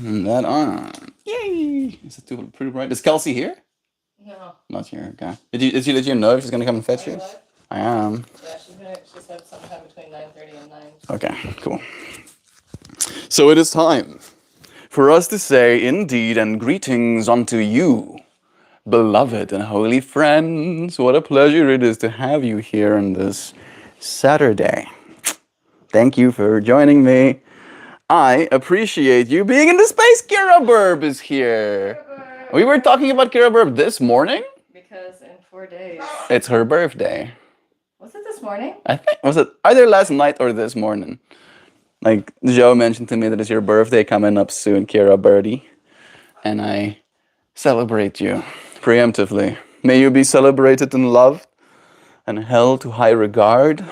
Turn that on. Yay! Is it too pretty bright? Is Kelsey here? No. Not here. Okay. Did you know if she's gonna come and fetch Are you you? live? I am. Yeah, she said sometime between 9:30 and 9. Okay. Cool. So it is time for us to say indeed and greetings unto you, beloved and holy friends. What a pleasure it is to have you here on this Saturday. Thank you for joining me. I appreciate you being in the space. Kira Burb is here. We were talking about Kira Burb this morning. Because in 4 days. It's her birthday. Was it this morning? I think was it either last night or this morning. Like Joe mentioned to me that it's your birthday coming up soon, Kira Birdie, and I celebrate you preemptively. May you be celebrated and loved, and held to high regard,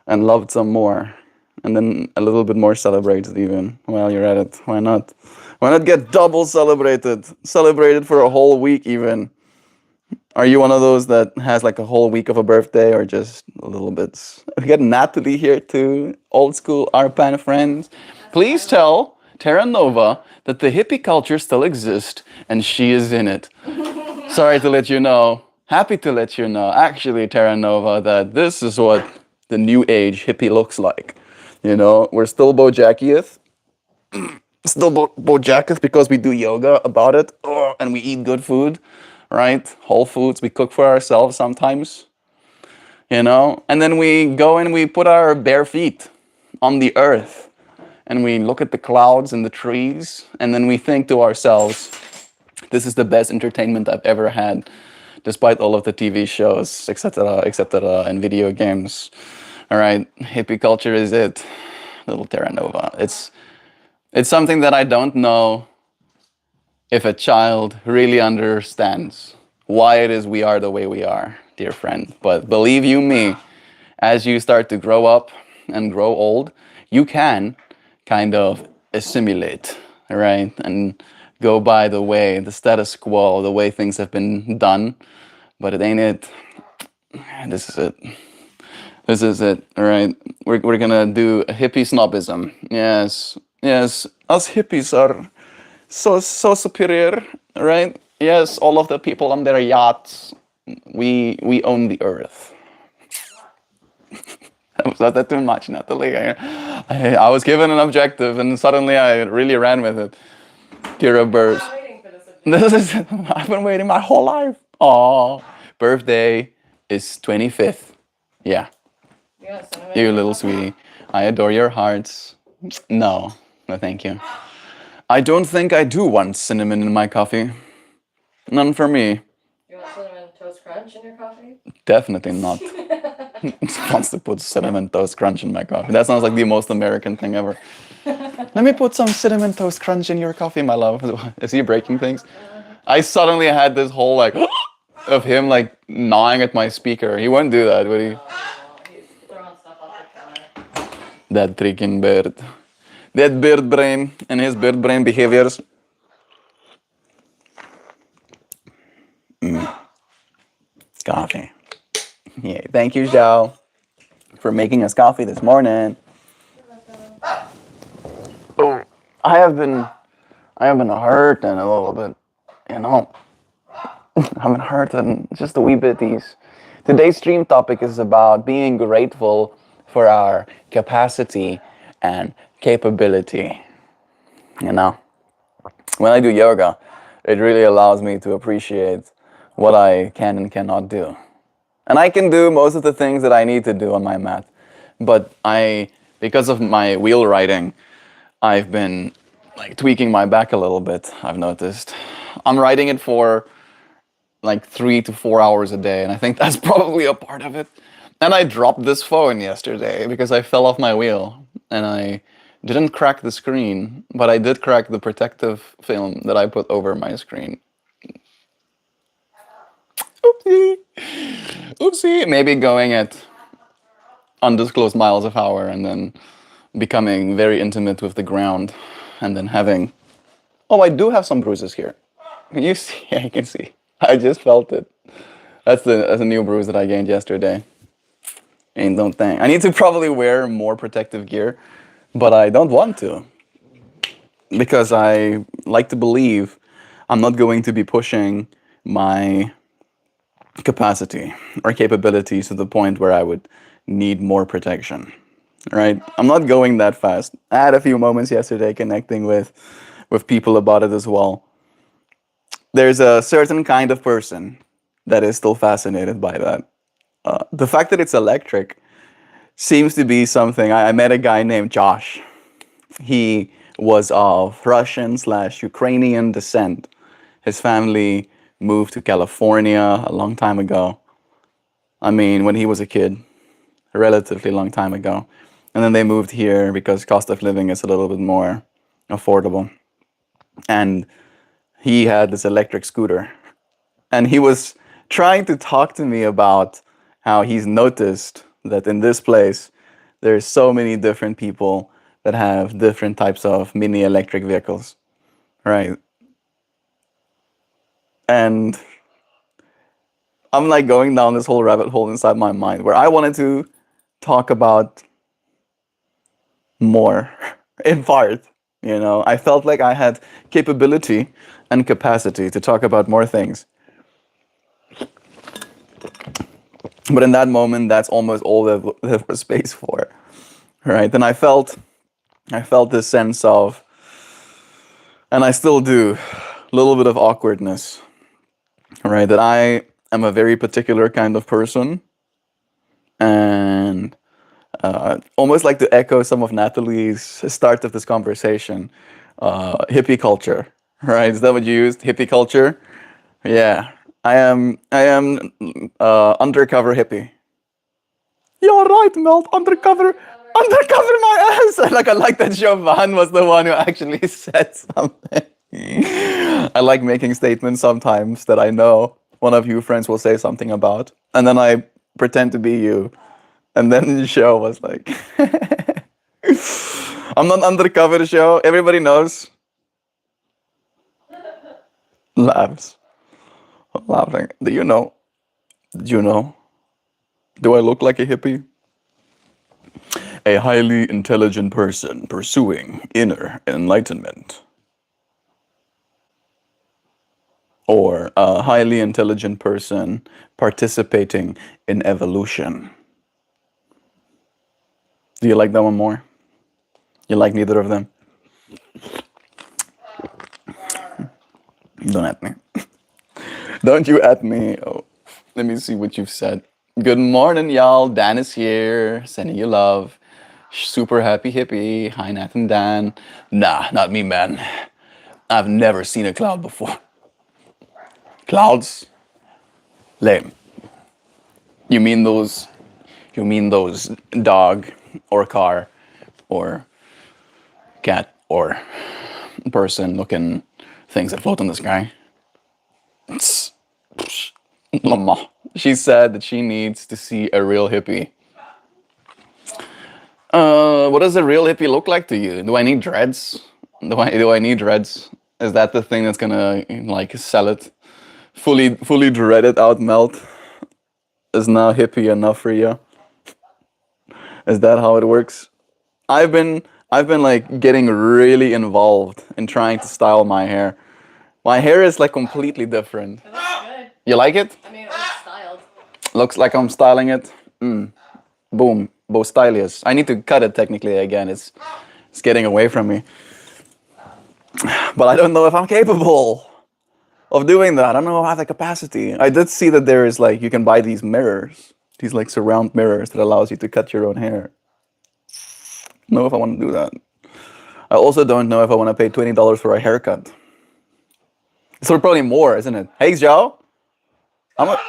and loved some more, and then a little bit more celebrated even while you're at it. Why not? Why not get double celebrated? Celebrated for a whole week even. Are you one of those that has like a whole week of a birthday or just a little bit? We got Natalie here too, old school Arpan friends. Please tell Terra Nova that the hippie culture still exists and she is in it. Sorry to let you know. Happy to let you know, actually, Terra Nova, that this is what the new age hippie looks like. You know, we're still Bojacketh. Still Bojacketh because we do yoga about it. Oh, and we eat good food. Right? Whole foods we cook for ourselves sometimes, you know? And then we go and we put our bare feet on the earth and we look at the clouds and the trees and then we think to ourselves, this is the best entertainment I've ever had, despite all of the TV shows, etc., and video games. All right, hippie culture is it, little Terra Nova. It's something that I don't know if a child really understands why it is we are the way we are, dear friend. But believe you me, as you start to grow up and grow old, you can kind of assimilate, right? And go by the way, the status quo, the way things have been done. But it ain't it. This is it. This is it, all right? We're gonna do a hippie snobism. Yes, yes, us hippies are so superior, right? Yes, all of the people on their yachts, we own the earth. Was that too much, Natalie? I was given an objective and suddenly I really ran with it. Kira Burrs. This is I've been waiting my whole life. Oh, birthday is 25th. Yeah. You little sweetie. I adore your hearts. No, no thank you. I don't think I do want cinnamon in my coffee. None for me. You want cinnamon toast crunch in your coffee? Definitely not. Wants to put cinnamon toast crunch in my coffee. That sounds like the most American thing ever. Let me put some cinnamon toast crunch in your coffee, my love. Is he breaking things? I suddenly had this whole like of him like gnawing at my speaker. He wouldn't do that, would he? He's throwing stuff off the counter. That freaking bird. That bird brain and his bird brain behaviors. Coffee. Yeah, thank you, Joe, for making us coffee this morning. Oh, I have been hurting a little bit, you know. I've been hurting just a wee bit. Today's stream topic is about being grateful for our capacity and capability. You know, when I do yoga, it really allows me to appreciate what I can and cannot do. And I can do most of the things that I need to do on my mat. But because of my wheel riding, I've been like tweaking my back a little bit, I've noticed. I'm riding it for like 3 to 4 hours a day, and I think that's probably a part of it. And I dropped this phone yesterday because I fell off my wheel, and I didn't crack the screen, but I did crack the protective film that I put over my screen. Oopsie. Oopsie. Maybe going at undisclosed miles of hour and then becoming very intimate with the ground and then having... Oh, I do have some bruises here. Can you see? I can see. I just felt it. That's a new bruise that I gained yesterday. Ain't no thing. I need to probably wear more protective gear, but I don't want to. because I like to believe I'm not going to be pushing my capacity or capabilities to the point where I would need more protection. Right? I'm not going that fast. I had a few moments yesterday connecting with people about it as well. There's a certain kind of person that is still fascinated by that. The fact that it's electric seems to be something. I met a guy named Josh. He was of Russian slash Ukrainian descent. His family moved to California a long time ago. I mean, when he was a kid, a relatively long time ago. And then they moved here because cost of living is a little bit more affordable. And he had this electric scooter. And he was trying to talk to me about how he's noticed that in this place, there's so many different people that have different types of mini electric vehicles, right? And I'm like going down this whole rabbit hole inside my mind where I wanted to talk about more in part. I felt like I had capability and capacity to talk about more things. But in that moment, that's almost all there was space for, right? And I felt this sense of, and I still do, a little bit of awkwardness, right? That I am a very particular kind of person, and almost like to echo some of Natalie's start of this conversation, hippie culture, right? Is that what you used? Hippie culture? Yeah, I am undercover hippie. You're right, Melt. Undercover my ass. Like I like that Jovan was the one who actually said something. I like making statements sometimes that I know one of you friends will say something about, and then I pretend to be you, and then the show was like, I'm not undercover. The show. Everybody knows. Laughs. Laughing. Do you know? Do you know? Do I look like a hippie? A highly intelligent person pursuing inner enlightenment. Or a highly intelligent person participating in evolution. Do you like that one more? You like neither of them? Don't at me. Don't you at me. Oh, let me see what you've said. Good morning, y'all. Dan is here. Sending you love. Super happy hippie. Hi, Nat and Dan. Nah, not me, man. I've never seen a cloud before. Clouds? Lame. You mean those dog or car or cat or person looking things that float in the sky? Mama. She said that she needs to see a real hippie. What does a real hippie look like to you? Do I need dreads? Do I need dreads? Is that the thing that's gonna like sell it? Fully dreaded out Melt is now hippie enough for you? Is that how it works? I've been like getting really involved in trying to style my hair. My hair is like completely different. It looks good. You like it? I mean, it looks styled. Looks like I'm styling it. Boom. Bo stylius. I need to cut it technically again. It's getting away from me. But I don't know if I'm capable of doing that. I don't know if I have the capacity. I did see that there is like, you can buy these mirrors. These like surround mirrors that allows you to cut your own hair. I don't know if I want to do that. I also don't know if I want to pay $20 for a haircut. So probably more, isn't it? Hey, Joe. How much?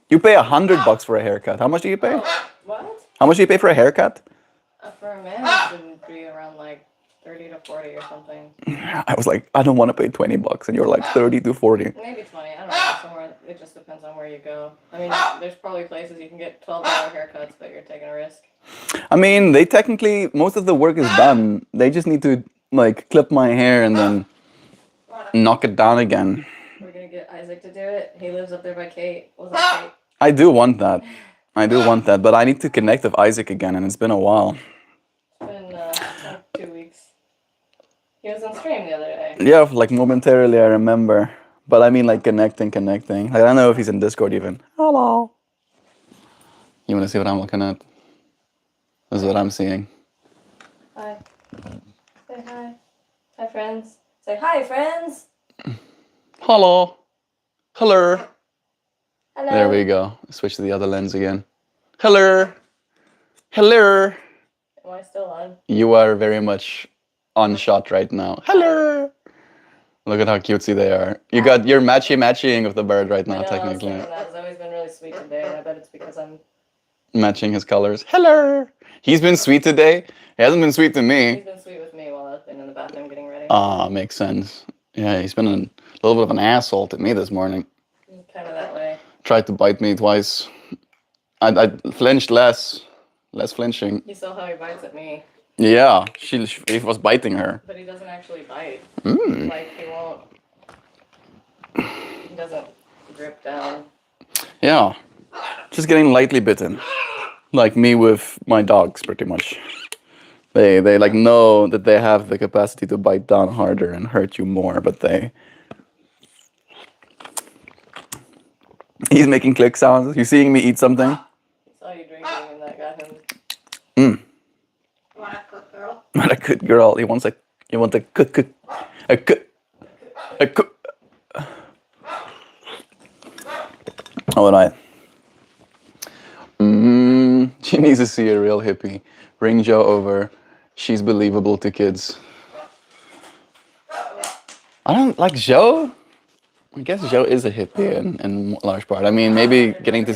You pay $100 for a haircut. How much do you pay? What? How much do you pay for a haircut? For a man, it should be around like 30 to 40 or something. I was like, I don't want to pay $20, and you're like 30 to 40. Maybe 20. I don't know. Somewhere. It just depends on where you go. I mean, there's probably places you can get $12 haircuts, but you're taking a risk. I mean, they technically, most of the work is done. They just need to like clip my hair and then knock it down again. We're gonna get Isaac to do it. He lives up there by Kate. What's up, Kate? I do want that. But I need to connect with Isaac again, and it's been a while. It's been like 2 weeks. He was on stream the other day. Yeah, like momentarily I remember. But I mean like connecting. Like, I don't know if he's in Discord even. Hello. You wanna see what I'm looking at? This is what I'm seeing. Hi. Say hi. Hi, friends. Say hi, friends. Hello. Hello. Hello. There we go. Switch to the other lens again. Hello. Hello. Am I still on? You are very much on shot right now. Hello. Look at how cutesy they are. You're matching with the bird right I now, know, technically. I was thinking that. He's always been really sweet today, and I bet it's because I'm... Matching his colors. Hello. He's been sweet today. He hasn't been sweet to He's me. been sweet with me while I've been in the bathroom getting ready. Ah, makes sense. Yeah, he's been a little bit of an asshole to me this morning. Kind of that way. Tried to bite me twice. I flinched less flinching. You saw how he bites at me. Yeah, he was biting her. But he doesn't actually bite. Mm. Like, he won't... He doesn't grip down. Yeah, just getting lightly bitten. Like me with my dogs, pretty much. They like know that they have the capacity to bite down harder and hurt you more, but they... He's making click sounds. You seeing me eat something? He saw you drinking, and that got him... Want a cook, girl? Not a good girl. He wants a cook. Oh, and she needs to see a real hippie. Bring Joe over. She's believable to kids. I don't like Joe. I guess Joe is a hippie in large part. I mean, maybe getting to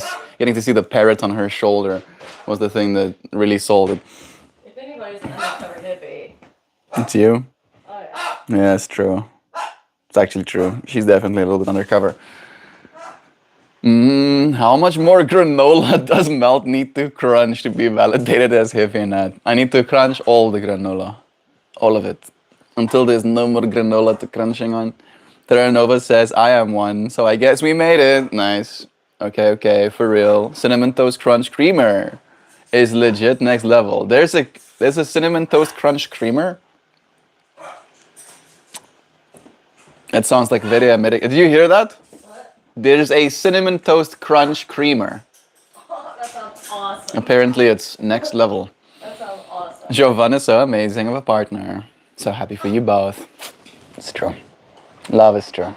see the parrot on her shoulder was the thing that really sold it. If anybody's an undercover hippie... It's you? Oh, yeah. Yeah, it's true. It's actually true. She's definitely a little bit undercover. How much more granola does Melt need to crunch to be validated as hippie nut? I need to crunch all the granola. All of it. Until there's no more granola to crunching on. Terranova says, I am one, so I guess we made it. Nice. Okay, for real. Cinnamon Toast Crunch Creamer is legit next level. There's a Cinnamon Toast Crunch Creamer? It sounds like very American. Did you hear that? What? There's a Cinnamon Toast Crunch Creamer. Oh, that sounds awesome. Apparently it's next level. That sounds awesome. Giovanna is so amazing of a partner. So happy for you both. It's true. Love is true.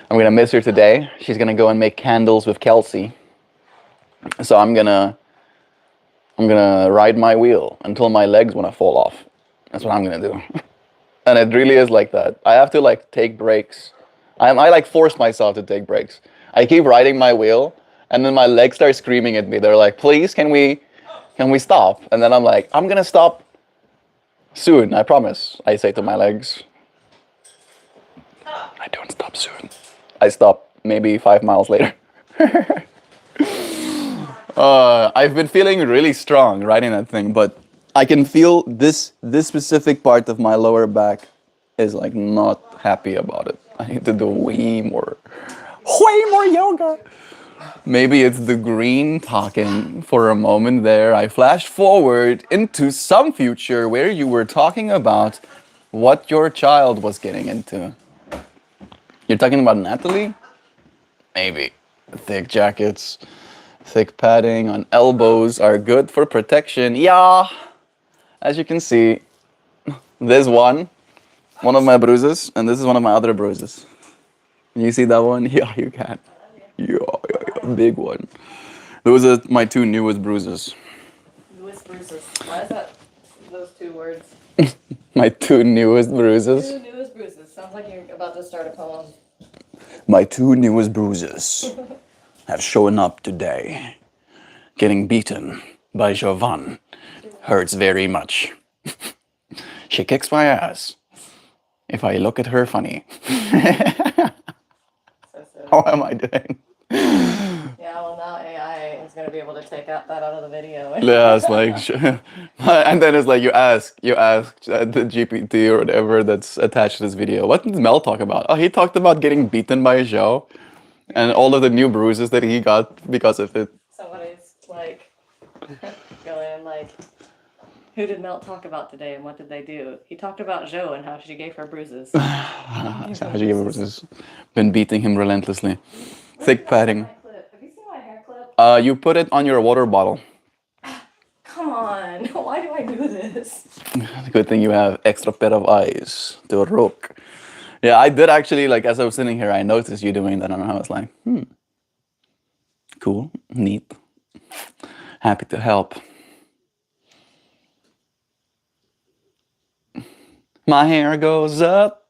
I'm gonna miss her today. She's gonna go and make candles with Kelsey. So I'm gonna ride my wheel until my legs wanna fall off. That's what I'm gonna do. And it really is like that. I have to like take breaks. I like force myself to take breaks. I keep riding my wheel, and then my legs start screaming at me. They're like, "Please, can we stop?" And then I'm like, "I'm gonna stop soon. I promise." I say to my legs. I don't stop soon. I stop maybe 5 miles later. I've been feeling really strong riding that thing, but I can feel this specific part of my lower back is like not happy about it. I need to do way more yoga. Maybe it's the green talking for a moment there. I flashed forward into some future where you were talking about what your child was getting into. You're talking about Natalie? Maybe. Thick jackets, thick padding on elbows are good for protection. Yeah. As you can see, there's one of my bruises, and this is one of my other bruises. Can you see that one? Yeah, you can. Yeah, big one. Those are my two newest bruises. Newest bruises. Why is that those two words? My two newest bruises. Two newest bruises. Sounds like you're about to start a poem. My two newest bruises have shown up today. Getting beaten by Jovan hurts very much. She kicks my ass if I look at her funny. So silly. How am I doing? Yeah, well now AI is gonna be able to take that out of the video. Yeah, it's like, and then it's like you ask the GPT or whatever that's attached to this video, what did Mel talk about? Oh, he talked about getting beaten by Joe and all of the new bruises that he got because of it. Somebody's like going like, Who did Melt talk about today, and what did they do? He talked about Jo and how she gave her bruises. Has been beating him relentlessly. Thick Where's padding. my clip? Have you seen my hair clip? You put it on your water bottle. Come on, why do I do this? Good thing you have extra pair of eyes to rook. Yeah, I did actually, like, as I was sitting here, I noticed you doing that, and I was like, cool, neat, happy to help. My hair goes up,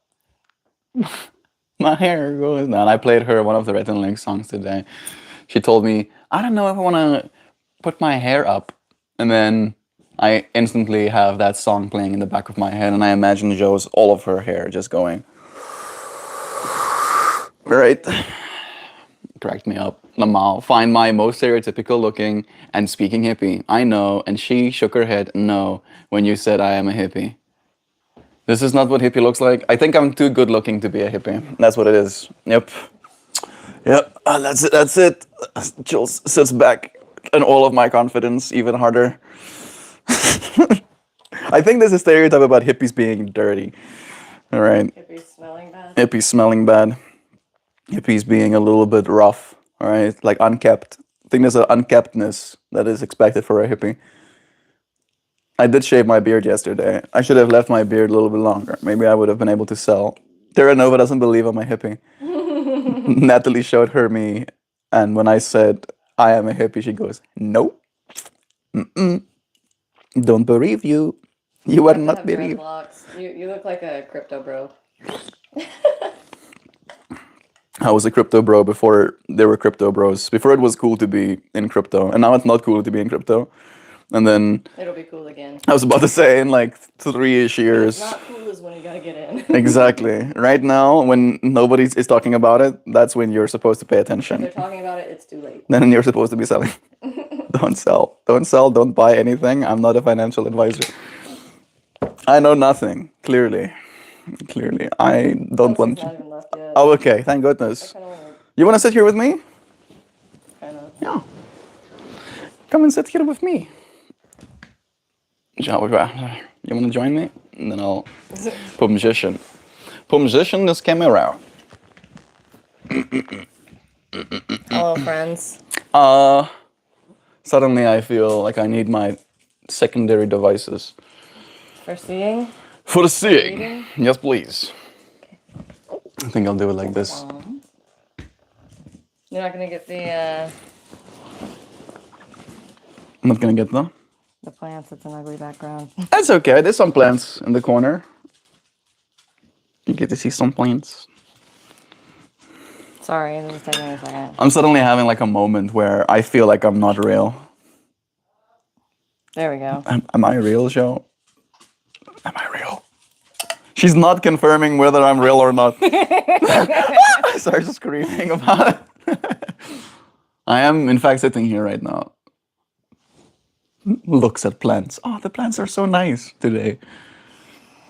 my hair goes down. I played her one of the Red and Link songs today. She told me, I don't know if I want to put my hair up. And then I instantly have that song playing in the back of my head, and I imagine Jo's, all of her hair just going. Right? Cracked me up. Lamal, find my most stereotypical looking and speaking hippie. I know, and she shook her head no when you said I am a hippie. This is not what hippie looks like. I think I'm too good looking to be a hippie. That's what it is. Yep. Yep. That's it. That's it. Jules sits back, and all of my confidence even harder. I think there's a stereotype about hippies being dirty. All right. Hippies smelling bad. Hippies smelling bad. Hippies being a little bit rough. All right. Like unkept. I think there's an unkeptness that is expected for a hippie. I did shave my beard yesterday. I should have left my beard a little bit longer. Maybe I would have been able to sell. Terra Nova doesn't believe I'm a hippie. Natalie showed her me, and when I said I am a hippie, she goes, "Nope, don't believe you. You are not believe." You look like a crypto bro. I was a crypto bro before there were crypto bros. Before it was cool to be in crypto, and now it's not cool to be in crypto. And then It'll be cool again. I was about to say in like 3-ish years. Not cool is when you gotta get in. Exactly. Right now, when nobody is talking about it, that's when you're supposed to pay If attention. they're talking about it, it's too late. Then you're supposed to be selling. Don't sell. Don't sell. Don't buy anything. I'm not a financial advisor. I know nothing. Clearly. I don't want Not to. even left yet. Oh, okay. Thank goodness. Kind of want You want to sit here with me? kind of. Yeah. Come and sit here with me. You want to join me? And then I'll position this camera. Hello, friends. Suddenly I feel like I need my secondary devices. For seeing. For the seeing. Reading? Yes, please. I think I'll do it like this. You're not gonna get I'm not gonna get them. the plants. It's an ugly background. That's okay. There's some plants in the corner. You get to see some plants. Sorry, this is taking me a second. I'm suddenly having like a moment where I feel like I'm not real. There we go. Am I real, Jo? Am I real? She's not confirming whether I'm real or not. I started screaming about it. I am, in fact, sitting here right now. Looks at plants. Oh, the plants are so nice today.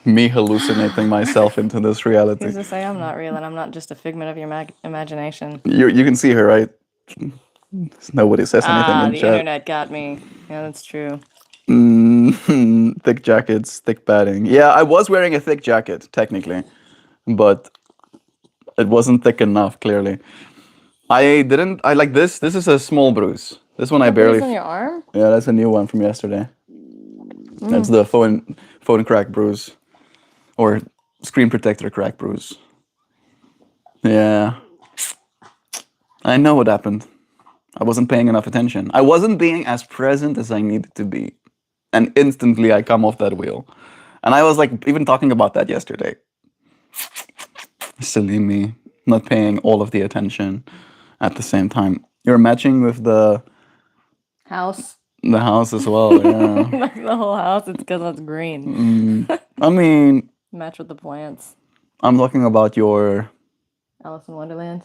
Me hallucinating myself into this reality. Who's to say I'm not real and I'm not just a figment of your imagination? You can see her, right? Nobody says anything in The chat. internet got me. Yeah, that's true. Thick jackets, thick padding. Yeah, I was wearing a thick jacket, technically. But it wasn't thick enough, clearly. I like this. This is a small bruise. This one I barely... Bruise on your arm? Yeah, that's a new one from yesterday. That's the phone crack bruise. Or screen protector crack bruise. Yeah. I know what happened. I wasn't paying enough attention. I wasn't being as present as I needed to be. And instantly I come off that wheel. And I was like even talking about that yesterday. Silly me. Not paying all of the attention at the same time. You're matching with the House. house as well, yeah. Like the whole house, it's because it's green. I mean, Match with the plants. I'm talking about your... Alice in Wonderland.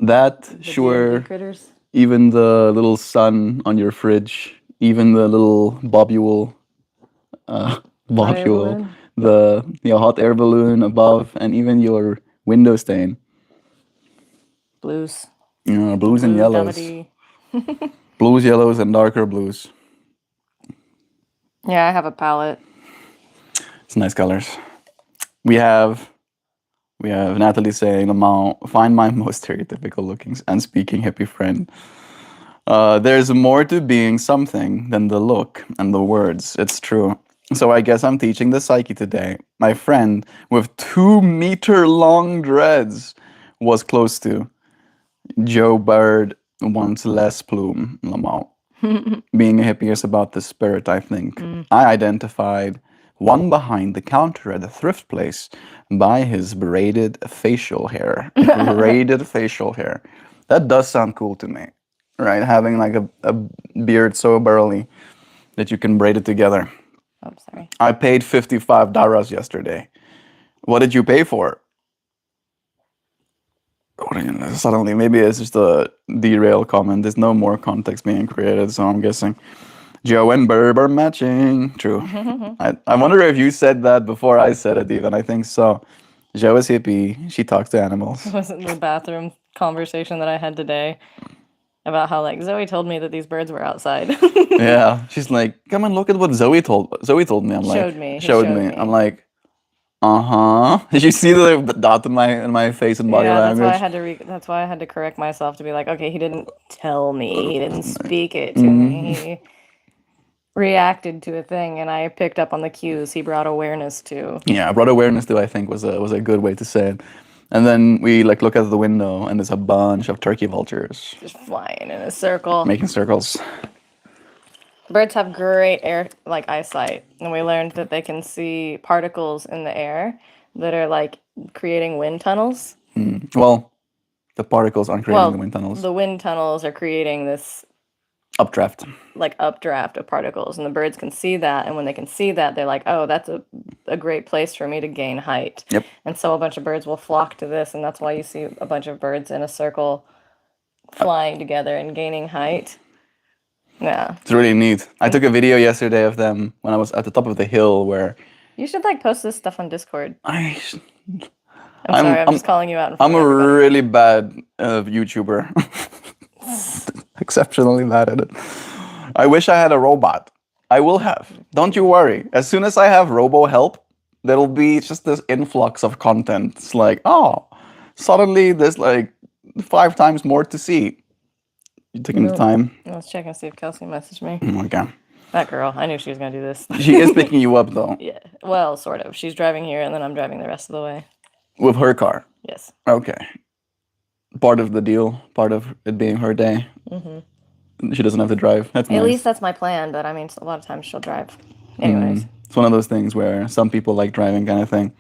That, The sure. D&D critters. Even the little sun on your fridge. Even the little bobule. balloon. The hot air balloon above. And even your window stain. Blues. You know, blues and Blue, yellows. velvety. Blues, yellows, and darker blues. Yeah, I have a palette. It's nice colors. We have Natalie saying, "Lamau, find my most stereotypical looking and speaking hippie friend. There's more to being something than the look and the words. It's true. So I guess I'm teaching the psyche today. My friend with 2 meter long dreads was close to Joe Bird wants less plume, Lamau. Being a hippie is about the spirit, I think. I identified one behind the counter at a thrift place by his braided facial hair. Braided facial hair. That does sound cool to me, right? Having like a beard so burly that you can braid it together. Oh, sorry. I paid 55 dollars yesterday. What did you pay for? Suddenly, maybe it's just a derail comment. There's no more context being created, so I'm guessing Joe and Burb are matching. True. I wonder if you said that before I said it, even. I think so. Joe is hippie. She talks to animals. It was the bathroom conversation that I had today about how like Zoe told me that these birds were outside. Yeah. She's like, come and look at what Zoe told me. I'm like, Showed me. He Showed me. I'm like, uh-huh. Did you see the dot in my face and body Yeah, that's why I language? had to that's why I had to correct myself to be like, okay, he didn't tell me, he didn't speak it to me. He reacted to a thing, and I picked up on the cues he brought awareness to. Yeah, I brought awareness to, I think, was a good way to say it. And then we like look out the window and there's a bunch of turkey vultures Just flying in a circle. making circles. Birds have great air like eyesight, and we learned that they can see particles in the air that are like creating wind tunnels. Well, the particles aren't creating Well, the wind tunnels. the wind tunnels are creating this Updraft. like updraft of particles, and the birds can see that, and when they can see that, they're like, oh, that's a great place for me to gain height. Yep. And so a bunch of birds will flock to this, and that's why you see a bunch of birds in a circle flying together and gaining height. Yeah. It's really neat. I took a video yesterday of them when I was at the top of the hill where You should like post this stuff on Discord. I I'm sorry, I'm just calling you out in front I'm of a everybody. really bad YouTuber. Exceptionally bad at it. I wish I had a robot. I will have. Don't you worry. As soon as I have robo help, there'll be just this influx of content. It's like, oh, suddenly there's like 5 times more to see. You taking the time? Let's check and see if Kelsey messaged me. Oh my god. That girl, I knew she was gonna do this. She is picking you up though. Yeah, well, sort of. She's driving here, and then I'm driving the rest of the way. With her car. Yes. Okay. Part of the deal, part of it being her day. She doesn't have to drive. That's nice. At least that's my plan, but I mean, a lot of times she'll drive. Anyways. It's one of those things where some people like driving kind of thing.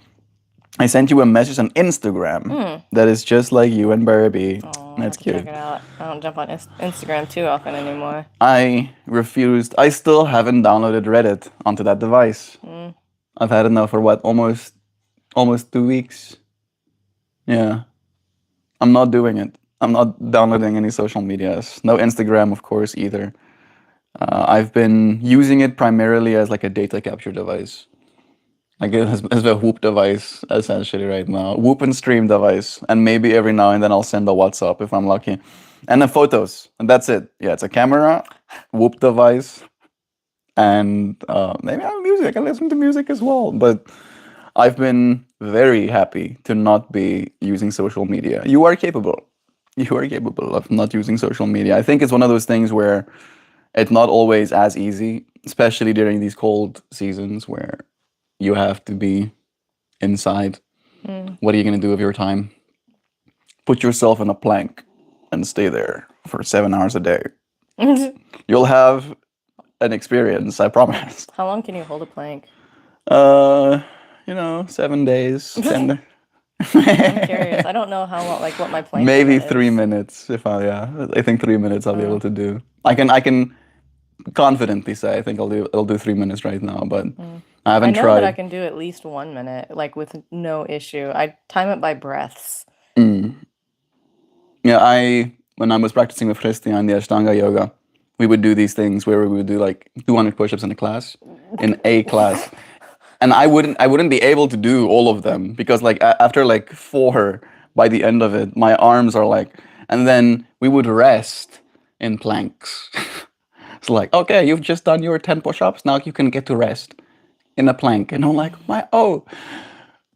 I sent you a message on Instagram that is just like you and Barbie. That's cute. Check it out. I don't jump on Instagram too often anymore. I refused. I still haven't downloaded Reddit onto that device. I've had it now for what, almost 2 weeks. Yeah. I'm not doing it. I'm not downloading any social medias. No Instagram, of course, either. I've been using it primarily as like a data capture device. Like as a Whoop device, essentially, right now. Whoop and stream device. And maybe every now and then I'll send a WhatsApp if I'm lucky. And then photos. And that's it. Yeah, it's a camera, Whoop device, and maybe I have music. I can listen to music as well. But I've been very happy to not be using social media. You are capable. You are capable of not using social media. I think it's one of those things where it's not always as easy, especially during these cold seasons where you have to be inside. What are you going to do with your time? Put yourself in a plank and stay there for 7 hours a day. You'll have an experience, I promise. How long can you hold a plank? 7 days. 10 I'm curious. I don't know how long, like what my plank Maybe limit is. 3 minutes. I think 3 minutes I'll be able to do. I can confidently say I think I'll do 3 minutes right now, but I I haven't know tried. that I can do at least 1 minute, like with no issue. I time it by breaths. Yeah, when I was practicing with Christian the Ashtanga yoga, we would do these things where we would do like 200 push-ups in a class, and I wouldn't be able to do all of them because like after like 4 by the end of it, my arms are like, and then we would rest in planks. It's like, okay, you've just done your 10 push-ups. Now you can get to rest in a plank. And I'm like,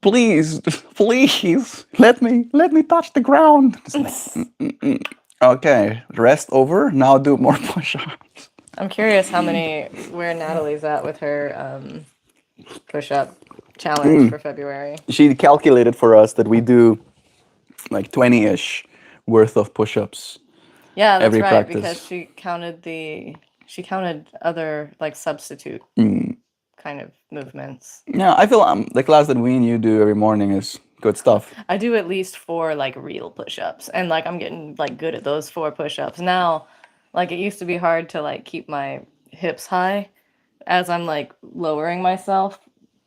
please, please, let me touch the ground. It's like, okay, rest over. Now do more push-ups. I'm curious where Natalie's at with her push-up challenge for February. She calculated for us that we do like 20-ish worth of push-ups. Yeah, that's every right, practice. because she counted other like substitute kind of movements. Yeah, I feel the class that we and you do every morning is good stuff. I do at least 4 like real push-ups, and like I'm getting like good at those 4 push-ups now. Like it used to be hard to like keep my hips high as I'm like lowering myself,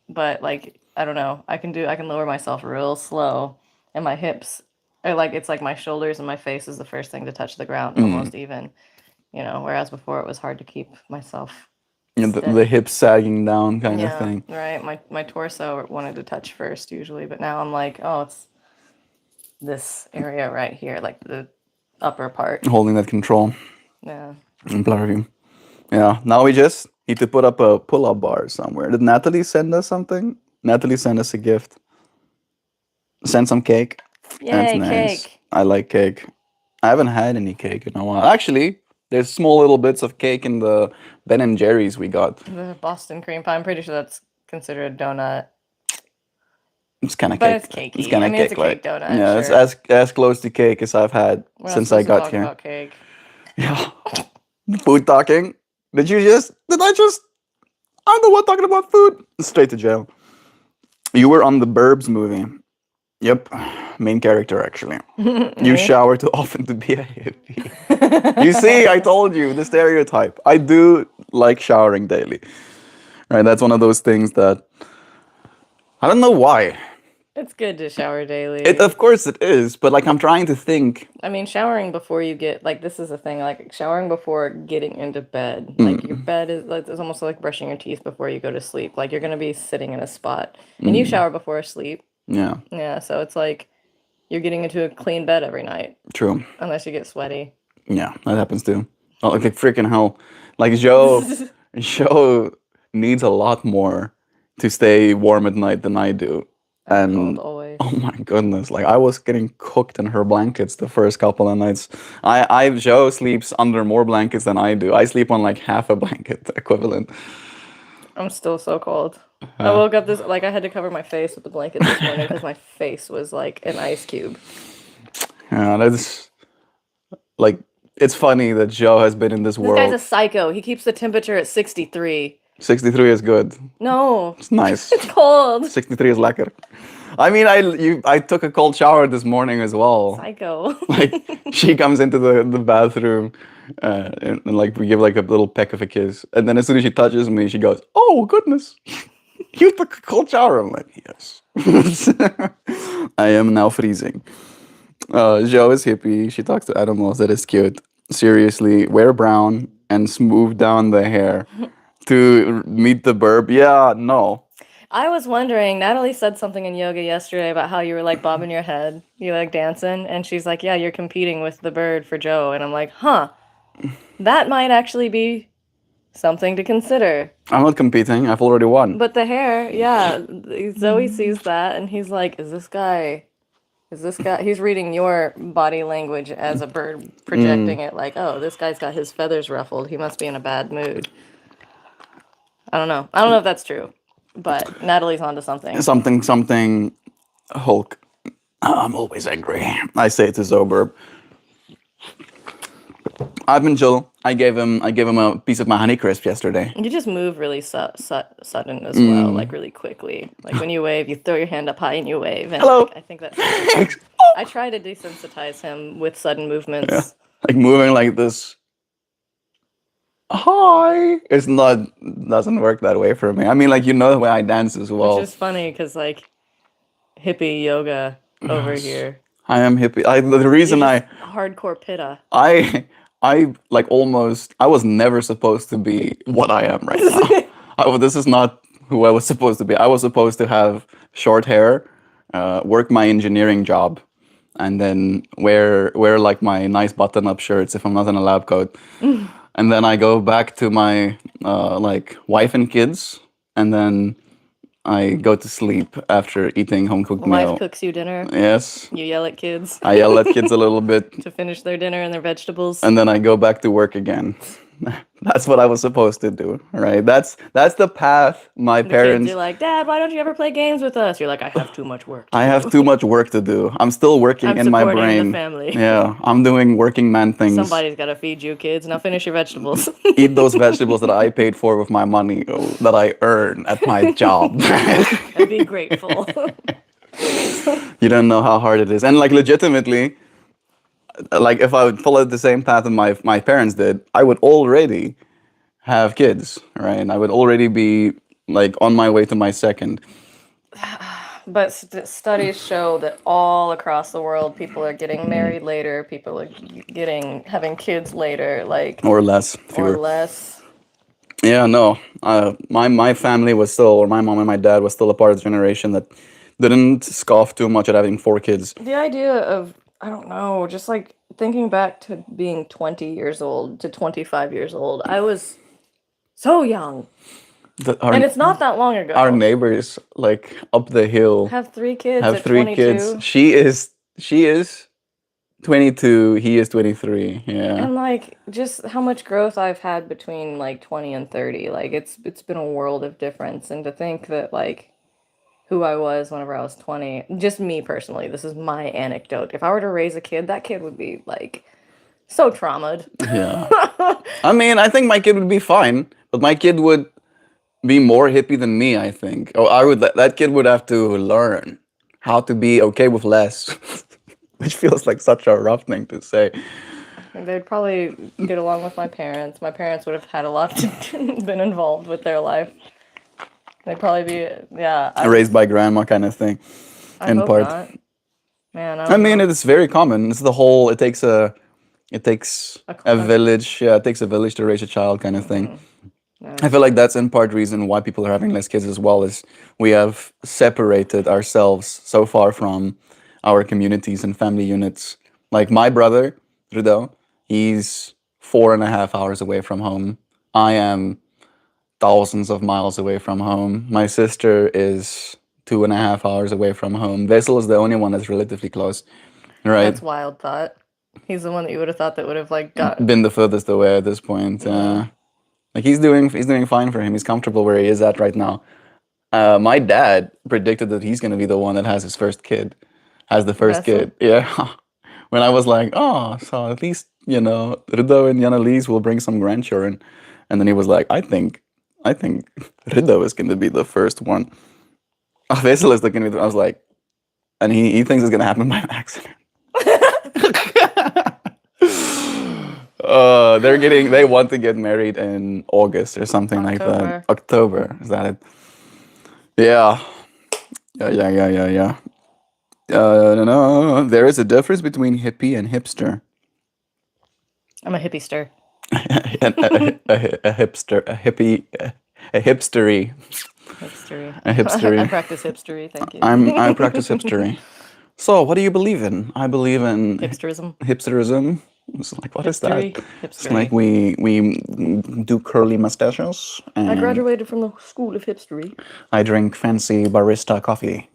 but like I don't know, I can lower myself real slow, and my hips are like, it's like my shoulders and my face is the first thing to touch the ground, almost even, whereas before it was hard to keep myself The hips sagging down kind of thing. right. My torso wanted to touch first usually, but now I'm like, oh, it's this area right here, like the upper part. Holding that control. Yeah. I'm proud of you. Yeah, now we just need to put up a pull-up bar somewhere. Did Natalie send us something? Natalie sent us a gift. Send some cake. Yay, That's nice. cake. I like cake. I haven't had any cake in a while. Actually, there's small little bits of cake in the Ben and Jerry's we got. The Boston cream pie. I'm pretty sure that's considered a donut. It's kind of But cake. it's cakey. It's kind I of mean, it's a cake-like. cake donut, Yeah, it's sure. as close to cake as I've had We're not since I supposed to got talk here. about cake. Yeah. Food talking. Did I just I'm the one talking about food. Straight to jail. You were on the Burbs movie. Yep. Main character actually. You shower too often to be a hippie. You see, I told you the stereotype. I do like showering daily. Right? That's one of those things that I don't know why. It's good to shower daily. Of course it is, but like I'm trying to think. I mean, showering before you get, like, this is a thing, like showering before getting into bed. Like your bed is like, it's almost like brushing your teeth before you go to sleep. Like you're gonna be sitting in a spot, and you shower before sleep. Yeah. Yeah, so it's like you're getting into a clean bed every night, True. unless you get sweaty. Yeah, that happens too. Oh, like freaking hell. Like Joe needs a lot more to stay warm at night than I do. I'm And cold always. oh my goodness, like I was getting cooked in her blankets the first couple of nights. Joe sleeps under more blankets than I do. I sleep on like half a blanket equivalent. I'm still so cold. I woke up I had to cover my face with the blanket this morning because my face was like an ice cube. Yeah, that's like it's funny that Joe has been in this This guy's a world. psycho. He keeps the temperature at 63. 63 is good. No, It's nice. it's cold. 63 is lekker. I mean, I took a cold shower this morning as well. Psycho. Like she comes into the bathroom and like we give like a little peck of a kiss, and then as soon as she touches me, she goes, "Oh goodness, you took a cold shower." I'm like, "Yes." I am now freezing. Joe is hippie. She talks to animals. That is cute. Seriously, wear brown and smooth down the hair to meet the burb. Yeah, no. I was wondering, Natalie said something in yoga yesterday about how you were like bobbing your head, you like dancing, and she's like, yeah, you're competing with the bird for Joe. And I'm like, huh, that might actually be something to consider. I'm not competing. I've already won. But the hair, yeah, Zoe sees that and he's like, is this guy, he's reading your body language as a bird, projecting it like, oh, this guy's got his feathers ruffled. He must be in a bad mood. I don't know. I don't know if that's true. But Natalie's onto something. Something Hulk. I'm always angry. I say it to Zoberb. I've been chill. I gave him a piece of my Honeycrisp yesterday. You just move really sudden as well, like really quickly. Like when you wave, you throw your hand up high and you wave. And Hello. like, I think that's. I try to desensitize him with sudden movements. Yeah. Like moving like this. Hi. Doesn't work that way for me. I mean, like, you know the way I dance as well. Which is funny because like hippie yoga over here. I am hippie. The reason Hardcore pitta. I like almost. I was never supposed to be what I am right now. This is not who I was supposed to be. I was supposed to have short hair, work my engineering job, and then wear like my nice button-up shirts if I'm not in a lab coat. and then I go back to my like wife and kids, and then I go to sleep after eating home cooked Wife meal. cooks you dinner. Yes, You yell at kids I yell at kids a little bit, to finish their dinner and their vegetables. and then I go back to work again. That's what I was supposed to do, right? That's the path my The kids parents. are like, Dad, why don't you ever play games with us? You're like, I have too much work to I do. have too much work to do. I'm still working I'm in my supporting the brain. family. Yeah, I'm doing working man things. Somebody's got to feed you, kids. Now finish your vegetables. Eat those vegetables that I paid for with my money that I earn at my job. And be grateful. You don't know how hard it is. And like legitimately, like if I would follow the same path that my parents did, I would already have kids, right? I would already be like on my way to my second. But studies show that all across the world, people are getting married later. People are having kids later, like Or less, or fewer. less. Yeah, no. My family was still, or my mom and my dad was still a part of the generation that didn't scoff too much at having 4 kids. The idea of, I don't know, just like thinking back to being 20 years old to 25 years old, I was so young. Our, And it's not that long ago. our neighbors, like up the hill, Have 3 kids have at 3 kids. 22. She is 22. He is 23. Yeah. And like just how much growth I've had between like 20 and 30. Like it's been a world of difference. And to think that like who I was whenever I was 20, just me personally, this is my anecdote. If I were to raise a kid, that kid would be like so traumatized. Yeah. I mean, I think my kid would be fine, but my kid would be more hippie than me, I think. Oh, that kid would have to learn how to be okay with less, which feels like such a rough thing to say. They'd probably get along with my parents. My parents would have had a lot to been involved with their life. They'd probably be, yeah. Raised by grandma kind of thing, I in hope part. not. Man, I I don't mean, know. it's very common. It's the whole. It takes A a clan. village. Yeah, it takes a village to raise a child, kind of thing. Yeah. I feel like that's in part reason why people are having less kids as well. Is we have separated ourselves so far from our communities and family units. Like my brother, Rudo, he's 4.5 hours away from home. I am thousands of miles away from home. My sister is 2.5 hours away from home. Vessel is the only one that's relatively close, right? That's wild thought. He's the one that you would have thought that would have like got. Been the furthest away at this point. Like he's doing fine for him. He's comfortable where he is at right now. My dad predicted that he's gonna be the one that has his first kid, has the first Vessel? kid. Yeah. When I was like, oh, so at least Rido and Yanalise will bring some grandchildren, and then he was like, I think Rido is gonna be the first one. Vessel is looking at me. I was like, and he thinks it's gonna happen by accident. They want to get married in August or something like that. October, is that it? Yeah. Yeah. No, there is a difference between hippie and hipster. I'm a hipster. a hipster, a hippie, a hipstery. Hipstery. A hipstery. I practice hipstery. Thank you. I practice hipstery. So, what do you believe in? I believe in Hipsterism. Hipsterism. It's like, what is that? Hipstery. It's like we do curly mustaches. And I graduated from the school of hipstery. I drink fancy barista coffee.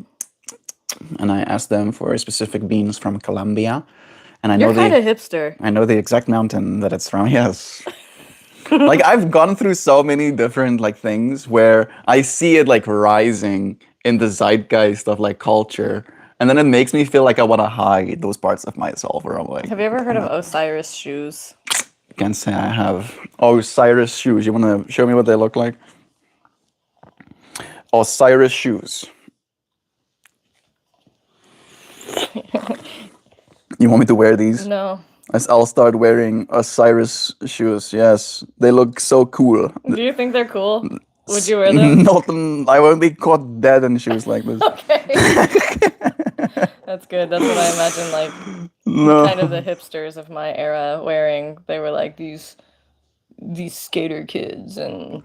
And I ask them for specific beans from Colombia. And I know You're kind of hipster. I know the exact mountain that it's from. Yes. Like I've gone through so many different like things where I see it like rising in the zeitgeist of like culture. And then it makes me feel like I want to hide those parts of myself where I'm like, Have you ever heard of Osiris shoes? can't say I have. Osiris shoes. You want to show me what they look like? Osiris shoes. You want me to wear these? No. I'll start wearing Osiris shoes. Yes, they look so cool. Do you think they're cool? Would you wear them? Not I won't be caught dead in shoes like this. Okay. That's good. That's what I imagine like No. kind of the hipsters of my era wearing. They were like these skater kids and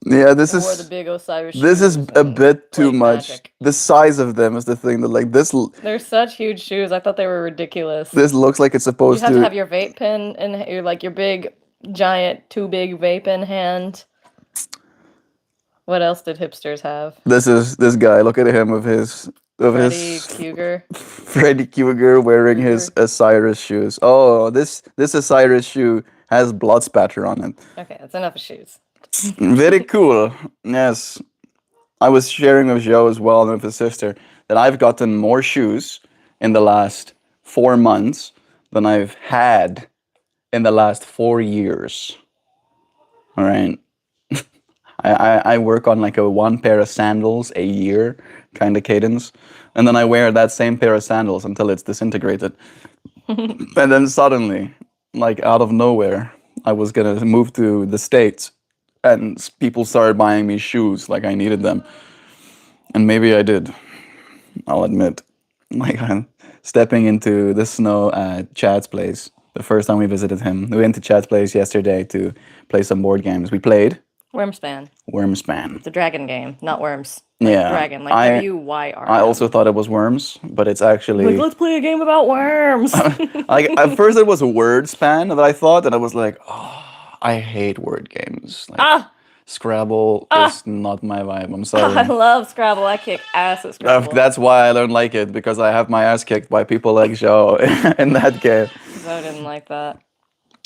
Yeah, this wore the is big Osiris this is shoes a and bit too played much. Magic. The size of them is the thing that like They're such huge shoes. I thought they were ridiculous. this looks like it's You supposed have to to. have your vape pen and your like your big giant, too big vape in hand. What else did hipsters have? This is this guy. Look at him with Freddy his Krueger. Freddy Krueger wearing his Krueger. Osiris shoes. Oh, this Osiris shoe has blood spatter on it. Okay, that's enough of shoes. Very cool. Yes, I was sharing with Joe as well and with his sister that I've gotten more shoes in the last 4 months than I've had in the last 4 years. All right. I work on like a one pair of sandals a year kind of cadence. And then I wear that same pair of sandals until it's disintegrated. And then suddenly, like out of nowhere, I was gonna move to the States and people started buying me shoes like I needed them. And maybe I did, I'll admit. Like I'm stepping into the snow at Chad's place. The first time we visited him. We went to Chad's place yesterday to play some board games. We played Wormspan. Wormspan. It's a dragon game, not worms. Yeah. Dragon, like I WYR. also thought it was worms, but it's actually Like, let's play a game about worms. like at first it was a word span that I thought, and I was like, oh, I hate word games. Like Ah! Scrabble is not my vibe. I'm sorry. I love Scrabble. I kick ass at Scrabble. That's why I don't like it, because I have my ass kicked by people like Joe in that game. I didn't like that.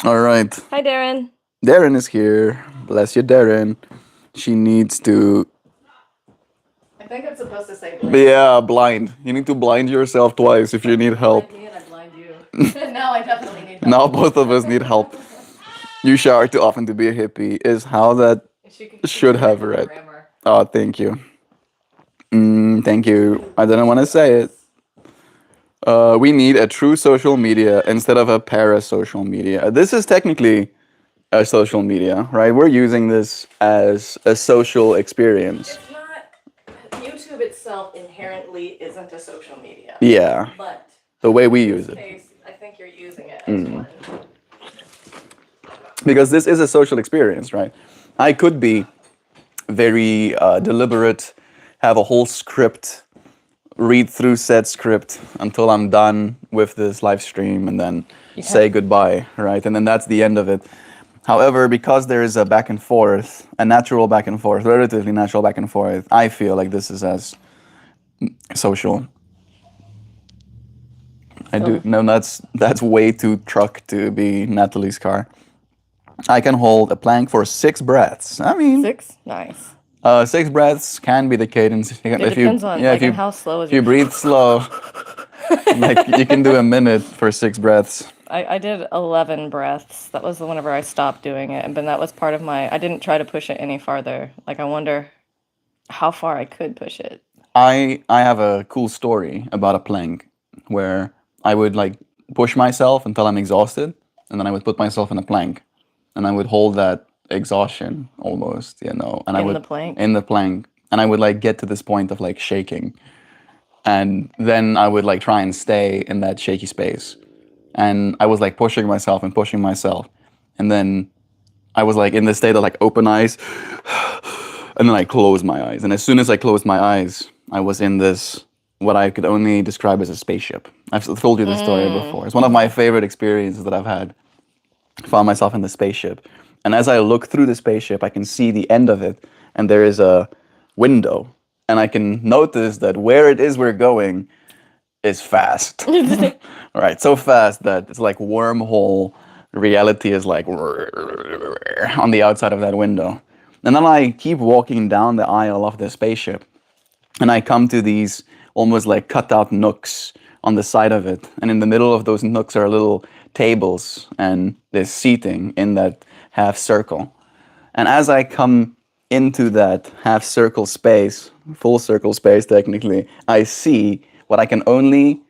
All right. Hi, Darren. Darren is here. Bless you, Darren. She needs to. I think I'm supposed to say Yeah, blind. You need to blind yourself twice if you need help. me and I blind you. Now I definitely need help. Now both of us need help. You shower too often to be a hippie is how that should have read. Oh, thank you. Thank you. I didn't want to say it. We need a true social media instead of a parasocial media. This is technically a social media, right? We're using this as a social experience. It's not. YouTube itself inherently isn't a social media. Yeah, But the way we in use this it. case, I think you're using it as one. Because this is a social experience, right? I could be very deliberate, have a whole script, read through said script until I'm done with this live stream and then say goodbye, right? And then that's the end of it. However, because there is a back and forth, a natural back and forth, relatively natural back and forth, I feel like this is as social. I do. No, that's way too truck to be Natalie's car. I can hold a plank for 6 breaths. I mean, 6? Nice. 6 breaths can be the cadence. It depends on like, and how slow is if you breathe slow, like you can do a minute for 6 breaths. I did 11 breaths. That was whenever I stopped doing it. But that was part of my... I didn't try to push it any farther. Like, I wonder how far I could push it. I have a cool story about a plank where I would like push myself until I'm exhausted, and then I would put myself in a plank, and I would hold that exhaustion almost, you know. And I would the plank? In the plank, and I would like get to this point of like shaking, and then I would like try and stay in that shaky space. And I was like pushing myself and pushing myself. And then I was like in this state of like open eyes. And then I closed my eyes. And as soon as I closed my eyes, I was in this, what I could only describe as a spaceship. I've told you this story before. It's one of my favorite experiences that I've had. I found myself in the spaceship. And as I look through the spaceship, I can see the end of it. And there is a window. And I can notice that where it is we're going is fast. Right, so fast that it's like wormhole. Reality is like on the outside of that window. And then I keep walking down the aisle of the spaceship, and I come to these almost like cut out nooks on the side of it. And in the middle of those nooks are little tables, and there's seating in that half circle. And as I come into that half circle space, full circle space technically, I see what I can only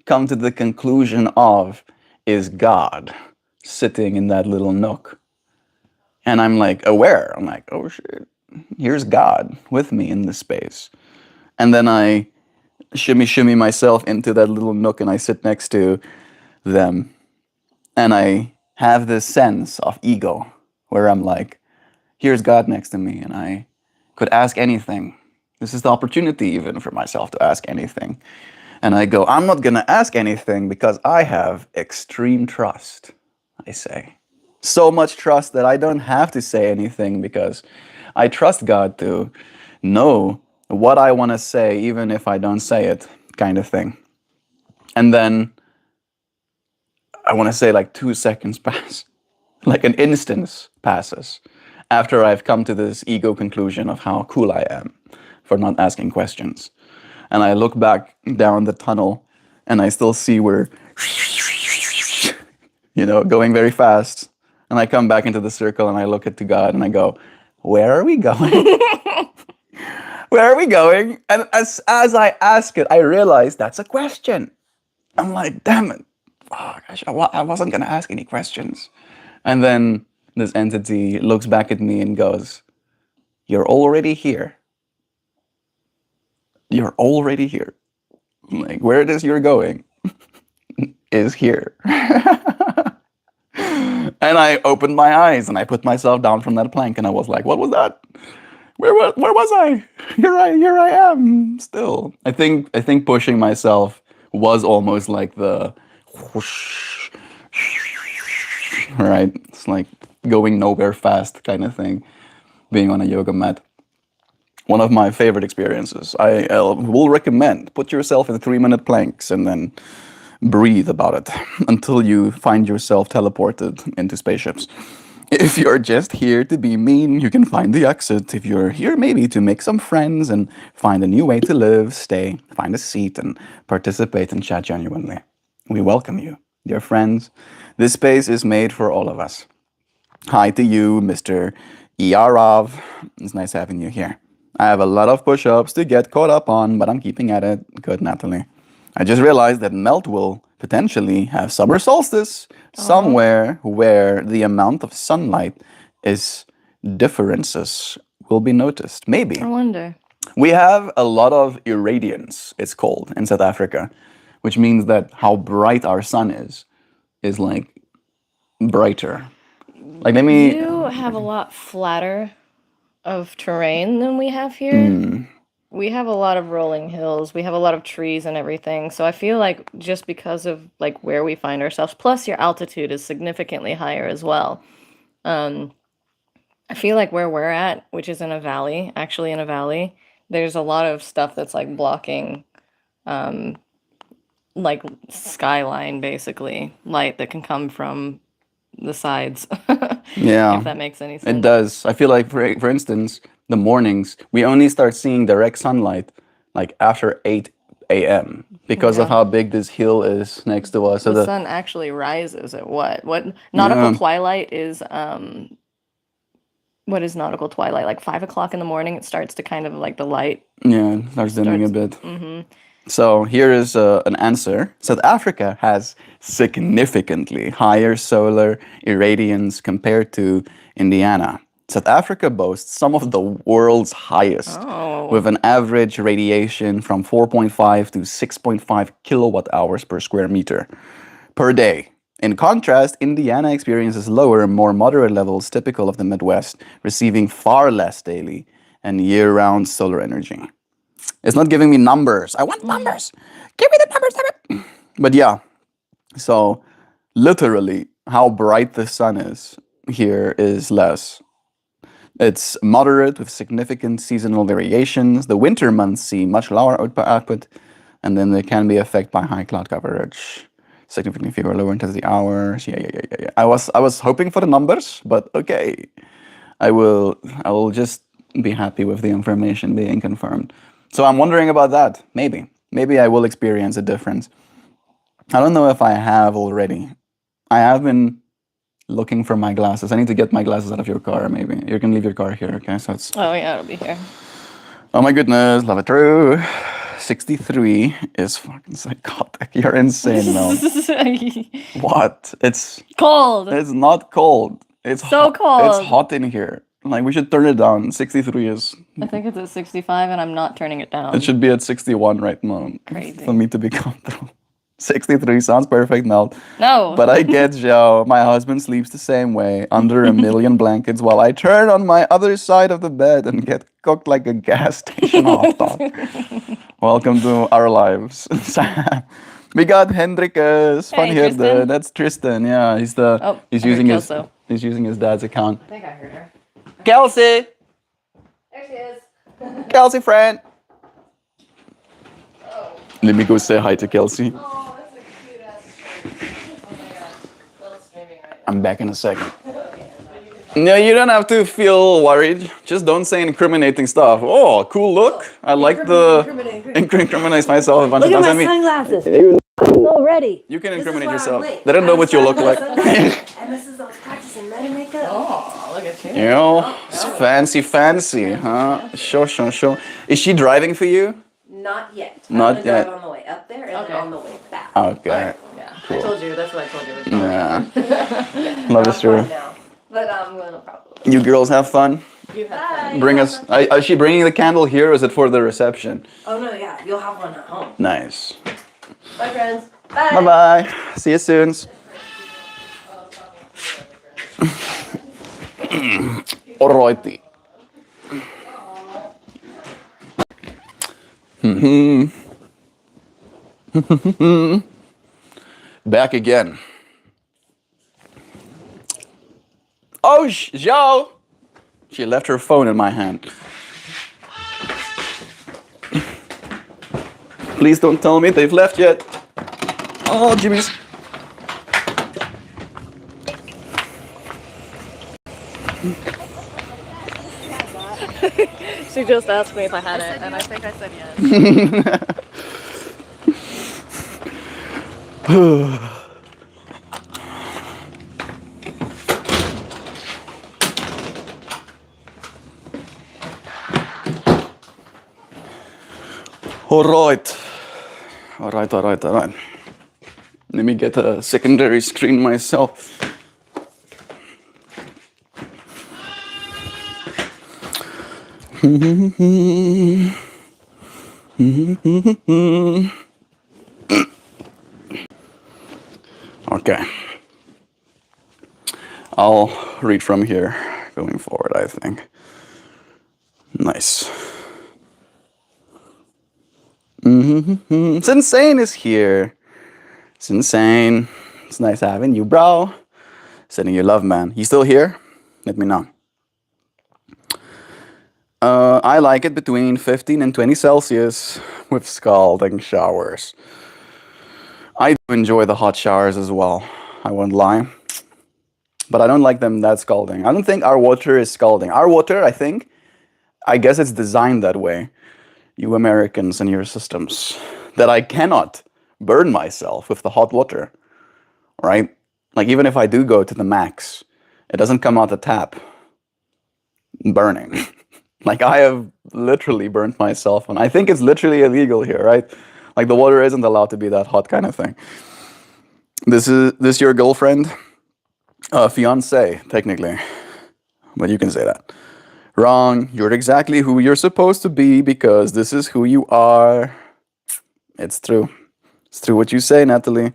come to the conclusion of is God sitting in that little nook. And I'm like aware. I'm like, oh shit, here's God with me in this space. And then I shimmy myself into that little nook and I sit next to them. And I have this sense of ego where I'm like, here's God next to me and I could ask anything. This is the opportunity even for myself to ask anything. And I go, I'm not gonna ask anything because I have extreme trust, I say. So much trust that I don't have to say anything because I trust God to know what I want to say, even if I don't say it, kind of thing. And then I want to say like 2 seconds pass, like an instance passes after I've come to this ego conclusion of how cool I am for not asking questions. And I look back down the tunnel and I still see we're, going very fast. And I come back into the circle and I look at to God and I go, where are we going? Where are we going? And as I ask it, I realize that's a question. I'm like, damn it. Oh, gosh, I wasn't going to ask any questions. And then this entity looks back at me and goes, you're already here. You're already here. Like, where it is you're going is here. And I opened my eyes and I put myself down from that plank and I was like, what was that? Where was I? Here I am still. I think pushing myself was almost like the whoosh, right? It's like going nowhere fast kind of thing, being on a yoga mat. One of my favorite experiences. I will recommend put yourself in 3-minute planks and then breathe about it until you find yourself teleported into spaceships. If you're just here to be mean, you can find the exit. If you're here maybe to make some friends and find a new way to live, stay, find a seat and participate and chat genuinely. We welcome you, dear friends. This space is made for all of us. Hi to you, Mr. Yarov. It's nice having you here. I have a lot of push-ups to get caught up on, but I'm keeping at it. Good, Natalie. I just realized that Melt will potentially have summer solstice somewhere where the amount of sunlight is differences will be noticed. Maybe. I wonder. We have a lot of irradiance, it's called, in South Africa, which means that how bright our sun is like brighter. Like, let me. You have a lot flatter of terrain than we have here. We have a lot of rolling hills. We have a lot of trees and everything. So I feel like just because of like where we find ourselves, plus your altitude is significantly higher as well. I feel like where we're at, which is in a valley, actually in a valley, there's a lot of stuff that's like blocking like skyline basically, light that can come from the sides. Yeah, if that makes any sense. it does. I feel like, for instance, the mornings, we only start seeing direct sunlight like after 8 a.m. because of how big this hill is next to us. So The sun actually rises at what? What nautical twilight is what is nautical twilight? Like 5 o'clock in the morning, it starts to kind of like the light. Yeah, it starts dimming a bit. So here is an answer. South Africa has significantly higher solar irradiance compared to Indiana. South Africa boasts some of the world's highest, with an average radiation from 4.5 to 6.5 kilowatt hours per square meter per day. In contrast, Indiana experiences lower, more moderate levels typical of the Midwest, receiving far less daily and year-round solar energy. It's not giving me numbers. I want numbers. Give me the numbers, damn it. But yeah, so literally how bright the sun is here is less. It's moderate with significant seasonal variations. The winter months see much lower output, and then there can be affected by high cloud coverage. Significantly fewer lower intensity hours. Yeah. I was hoping for the numbers, but okay. I will just be happy with the information being confirmed. So I'm wondering about that. Maybe I will experience a difference. I don't know if I have already. I have been looking for my glasses. I need to get my glasses out of your car, maybe. You can leave your car here, okay? So it's... Oh, yeah, it'll be here. Oh my goodness, love it true. 63 is fucking psychotic. You're insane, Mel. What? It's cold. It's not cold. It's so cold. It's hot in here. Like, we should turn it down. 63 is... I think it's at 65 and I'm not turning it down. It should be at 61 right now. Crazy. For me to be comfortable. 63 sounds perfect, Mel. No. But I get Joe. My husband sleeps the same way, under a million blankets, while I turn on my other side of the bed and get cooked like a gas station hot dog. Welcome to our lives. We got Hendrikus van Heerde. That's Tristan. Yeah, he's using his He's using his dad's account. I think I heard her. Kelsey! There she is. Kelsey, friend! Oh. Let me go say hi to Kelsey. Oh, that's a cute ass shirt. Oh my god. Little's streaming right now. I'm back in a second. Okay. No, you don't have to feel worried. Just don't say incriminating stuff. Oh, cool look. I like the... Incriminate myself a bunch Look of at times. my sunglasses. You Already. can This is incriminate why I'm yourself. late. They don't know what you look like. And this is I was practicing meta makeup. Oh, look at you. You know, it's fancy, huh? Sure. Is she driving for you? Not yet. Not I'm gonna yet. drive on the way up there and then on the way back. Okay. Yeah. Cool. I told you. That's what I told you. Yeah. Love is true. Now. But I'm gonna probably. You girls have fun. You have Bring us. Is she bringing the candle here, or is it for the reception? Oh no, yeah, you'll have one at home. Nice. Bye, friends. Bye. Bye bye. See you soon. Alrighty. Back again. Oh, Zhao! She left her phone in my hand. Please don't tell me they've left yet. Oh, Jimmy's. She just asked me if I had it, and I think I said yes. All right. Let me get a secondary screen myself. Okay. I'll read from here going forward, I think. Nice. Sensane is here. Sensane. It's nice having you, bro. Sending you love, man. You still here? Let me know. I like it between 15 and 20 Celsius with scalding showers. I do enjoy the hot showers as well. I won't lie. But I don't like them that scalding. I don't think our water is scalding. Our water, I guess it's designed that way. You Americans and your systems, that I cannot burn myself with the hot water, right? Like even if I do go to the max, it doesn't come out the tap burning. Like I have literally burnt myself, and I think it's literally illegal here, right? Like the water isn't allowed to be that hot kind of thing. This your girlfriend? Fiance, technically, but you can say that. Wrong. You're exactly who you're supposed to be because this is who you are. It's true. It's true what you say, Natalie.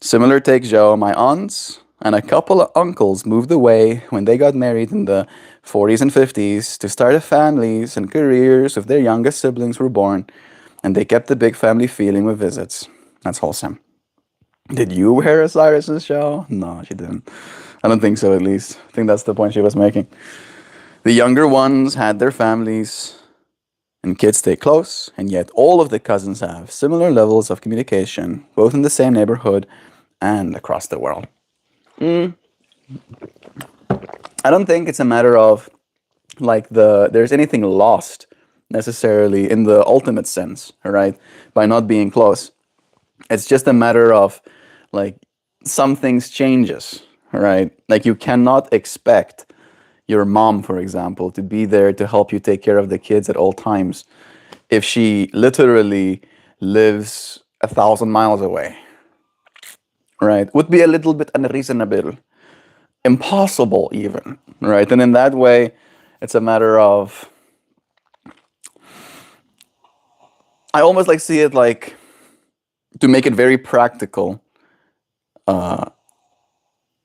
Similar take, Joe. My aunts and a couple of uncles moved away when they got married in the 40s and 50s to start families and careers if their youngest siblings were born, and they kept the big family feeling with visits. That's wholesome. Did you wear a Cyrus's show? No, she didn't. I don't think so, at least. I think that's the point she was making. The younger ones had their families, and kids stay close, and yet all of the cousins have similar levels of communication, both in the same neighborhood and across the world. I don't think it's a matter of like there's anything lost necessarily in the ultimate sense, right? By not being close. It's just a matter of like some things changes, right? Like you cannot expect your mom, for example, to be there to help you take care of the kids at all times if she literally lives 1,000 miles away, right? Would be a little bit unreasonable, impossible even, right? And in that way, it's a matter of, I almost like see it like, to make it very practical,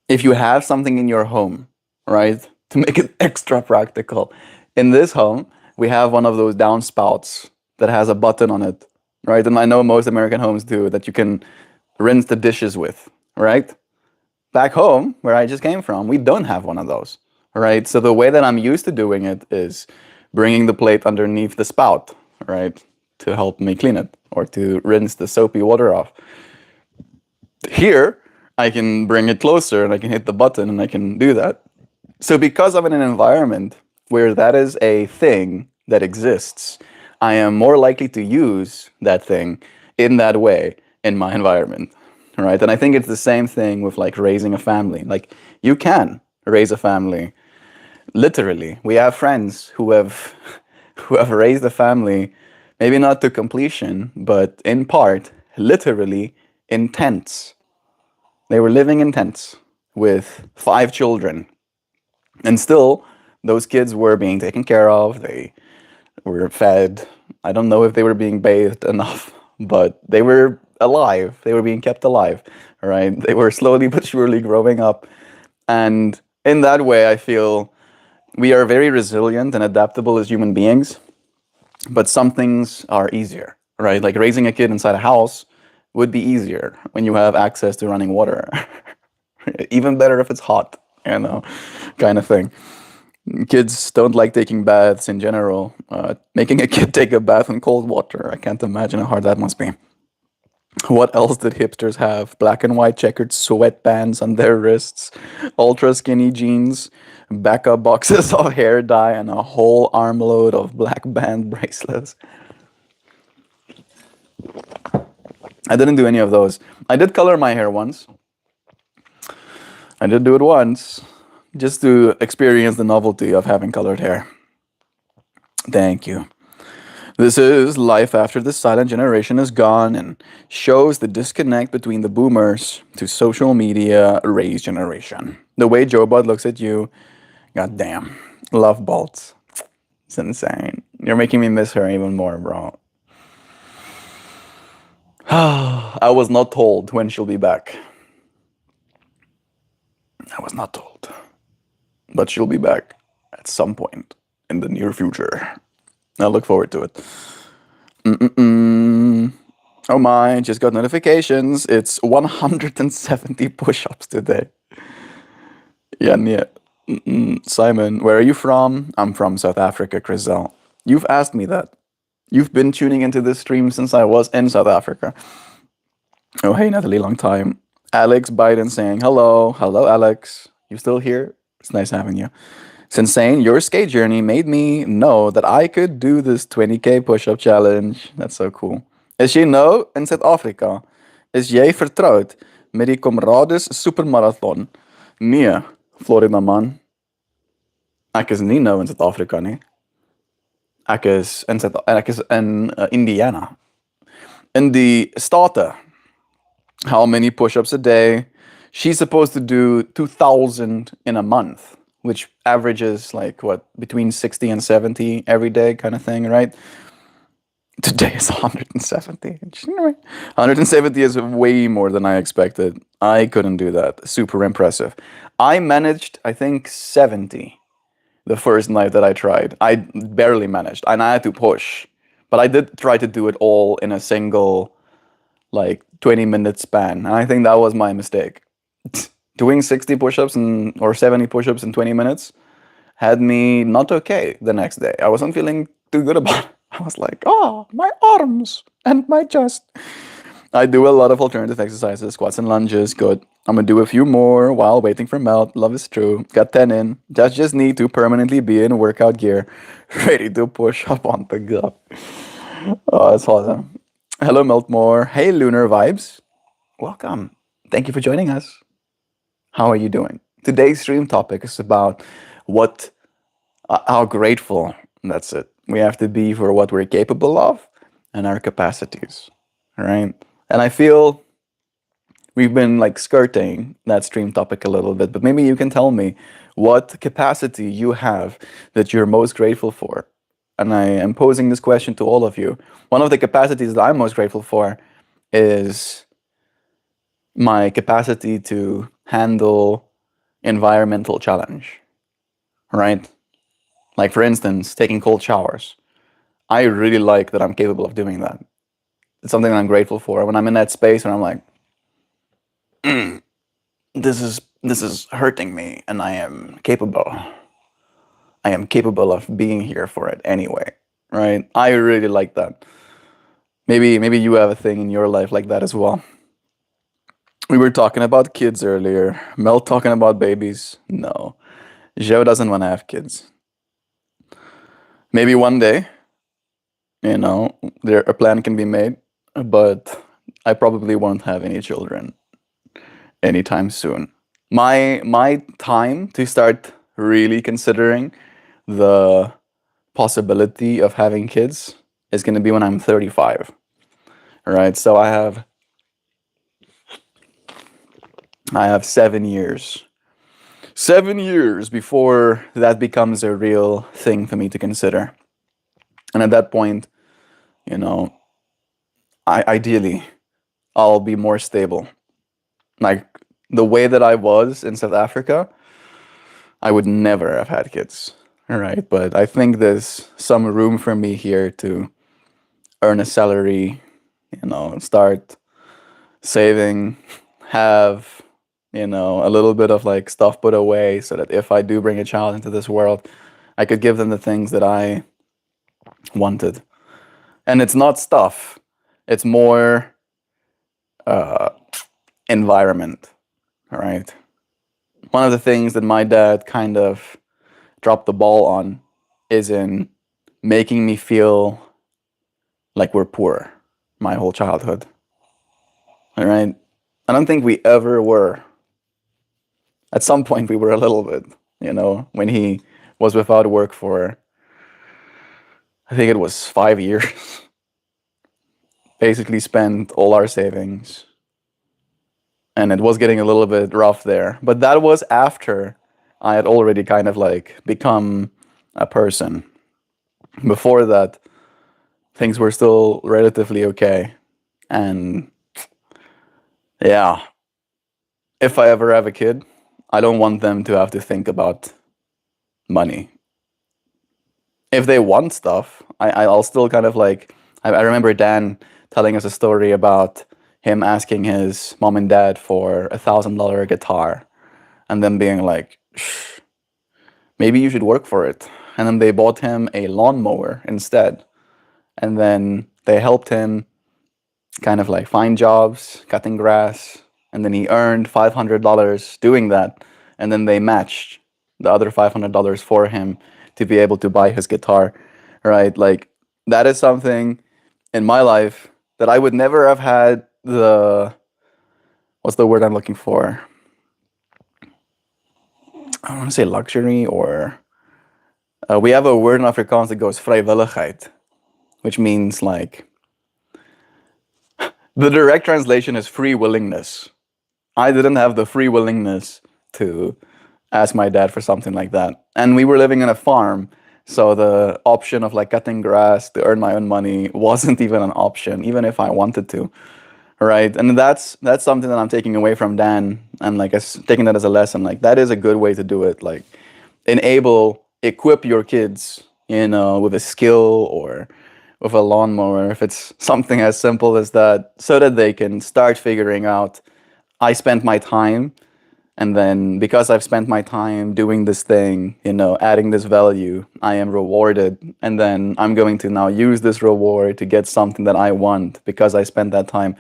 if you have something in your home, right? To make it extra practical. In this home, we have one of those downspouts that has a button on it, right? And I know most American homes do, that you can rinse the dishes with, right? back home, where I just came from, we don't have one of those, right? So the way that I'm used to doing it is bringing the plate underneath the spout, right, to help me clean it or to rinse the soapy water off. Here, I can bring it closer and I can hit the button and I can do that. So because I'm in an environment where that is a thing that exists, I am more likely to use that thing in that way in my environment, right? And I think it's the same thing with like raising a family. Like you can raise a family literally. We have friends who have who have raised a family, maybe not to completion, but in part, literally in tents. They were living in tents with 5 children. And still, those kids were being taken care of. They were fed. I don't know if they were being bathed enough, but they were alive. They were being kept alive, right? They were slowly but surely growing up. And in that way, I feel we are very resilient and adaptable as human beings, but some things are easier, right? Like raising a kid inside a house would be easier when you have access to running water. Even better if it's hot, kind of thing. Kids don't like taking baths in general. Making a kid take a bath in cold water, I can't imagine how hard that must be. What else did hipsters have? Black and white checkered sweatbands on their wrists, ultra skinny jeans, backup boxes of hair dye, and a whole armload of black band bracelets. I didn't do any of those. I did color my hair once. I did do it once, just to experience the novelty of having colored hair. Thank you. This is Life After the Silent Generation is Gone and shows the disconnect between the boomers to social media raised generation. The way Joe Bud looks at you, goddamn, love bolts. It's insane. You're making me miss her even more, bro. I was not told when she'll be back. I was not told. But she'll be back at some point in the near future. I look forward to it. Oh my, just got notifications. It's 170 push-ups today. Yeah. Simon, where are you from? I'm from South Africa, Chriselle. You've asked me that. You've been tuning into this stream since I was in South Africa. Oh, hey, Natalie, long time. Alex Biden saying hello. Hello, Alex. You still here? It's nice having you. Sensane, your skate journey made me know that I could do this 20k push-up challenge. That's so cool. Is jy nou in Suid-Afrika? Is jy vertroud met die Comrades Supermarathon? Nee, Florida man. Ek is nie nou in Suid-Afrika nie. Ek is in Indiana. In die state. How many push-ups a day? She's supposed to do 2,000 in a month, which averages like what, between 60 and 70 every day kind of thing, right? Today is 170. 170 is way more than I expected. I couldn't do that. Super impressive. I managed, I think, 70 the first night that I tried. I barely managed, and I had to push. But I did try to do it all in a single, like, 20-minute span. And I think that was my mistake. Doing 60 push-ups or 70 push-ups in 20 minutes had me not okay the next day. I wasn't feeling too good about it. I was like, oh, my arms and my chest. I do a lot of alternative exercises, squats and lunges, good. I'm gonna do a few more while waiting for Melt. Love is true. Got 10 in. Just need to permanently be in workout gear, ready to push up on the go. Oh, that's awesome. Hello, MeltMore. Hey, Lunar Vibes. Welcome. Thank you for joining us. How are you doing? Today's stream topic is about how grateful, that's it, we have to be for what we're capable of and our capacities, right? And I feel we've been like skirting that stream topic a little bit, but maybe you can tell me what capacity you have that you're most grateful for. And I am posing this question to all of you. One of the capacities that I'm most grateful for is my capacity to handle environmental challenge, right? Like, for instance, taking cold showers. I really like that I'm capable of doing that. It's something that I'm grateful for. When I'm in that space and I'm like, this is hurting me, and I am capable. I am capable of being here for it anyway, right? I really like that. Maybe you have a thing in your life like that as well. We were talking about kids earlier. Mel talking about babies. No, Joe doesn't want to have kids. Maybe one day, there a plan can be made, but I probably won't have any children anytime soon. My time to start really considering the possibility of having kids is going to be when I'm 35. All right, so I have 7 years. 7 years before that becomes a real thing for me to consider. And at that point, you know, ideally, I'll be more stable. Like the way that I was in South Africa, I would never have had kids. All right, but I think there's some room for me here to earn a salary, start saving, have, a little bit of like stuff put away so that if I do bring a child into this world, I could give them the things that I wanted. And it's not stuff, it's more environment, all right? One of the things that my dad kind of dropped the ball on is in making me feel like we're poor my whole childhood. All right? I don't think we ever were. At some point, we were a little bit, when he was without work for, I think it was 5 years. Basically spent all our savings. And it was getting a little bit rough there. But that was after I had already kind of like become a person. Before that, things were still relatively okay. And yeah, if I ever have a kid, I don't want them to have to think about money. If they want stuff, I'll still kind of like, I remember Dan telling us a story about him asking his mom and dad for $1,000 guitar and them being like, shh, maybe you should work for it. And then they bought him a lawnmower instead. And then they helped him kind of like find jobs, cutting grass. And then he earned $500 doing that. And then they matched the other $500 for him to be able to buy his guitar, right? Like that is something in my life that I would never have had what's the word I'm looking for? I don't want to say luxury or we have a word in Afrikaans that goes vrijwilligheid, which means like the direct translation is free willingness. I didn't have the free willingness to ask my dad for something like that. And we were living in a farm, so the option of like cutting grass to earn my own money wasn't even an option, even if I wanted to. Right. And that's something that I'm taking away from Dan and like taking that as a lesson. Like that is a good way to do it. Like equip your kids, with a skill or with a lawnmower, if it's something as simple as that, so that they can start figuring out, I spent my time, and then because I've spent my time doing this thing, adding this value, I am rewarded. And then I'm going to now use this reward to get something that I want because I spent that time.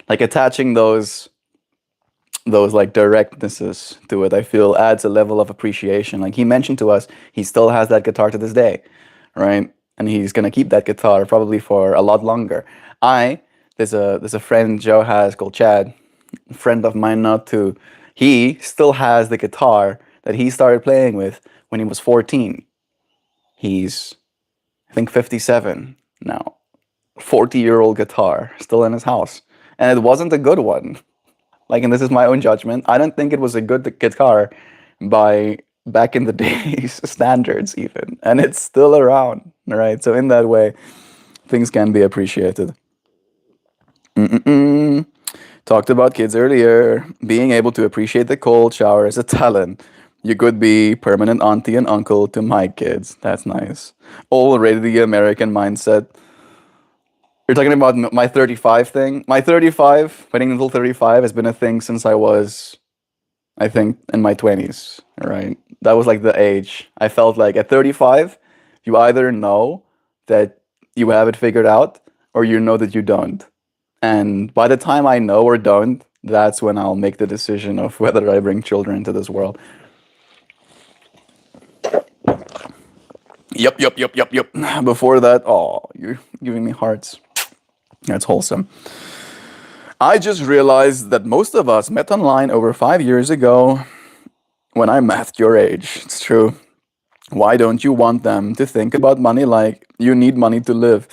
Like attaching those like directnesses to it, I feel adds a level of appreciation. Like he mentioned to us, he still has that guitar to this day, right? And he's gonna keep that guitar probably for a lot longer. There's a friend Joe has called Chad, a friend of mine not too. He still has the guitar that he started playing with when he was 14. He's, I think, 57 now. 40-year-old guitar still in his house. And it wasn't a good one. Like, and this is my own judgment, I don't think it was a good guitar by back in the days standards even. And it's still around, right? So in that way, things can be appreciated. Talked about kids earlier. Being able to appreciate the cold shower is a talent. You could be permanent auntie and uncle to my kids. That's nice. Already the American mindset. You're talking about my 35 thing? My 35, waiting until 35, has been a thing since I was I think in my 20s, right? That was like the age. I felt like at 35, you either know that you have it figured out or you know that you don't. And by the time I know or don't, that's when I'll make the decision of whether I bring children into this world. Yep. Before that, oh, you're giving me hearts. That's wholesome. I just realized that most of us met online over 5 years ago when I mathed your age. It's true. Why don't you want them to think about money like you need money to live?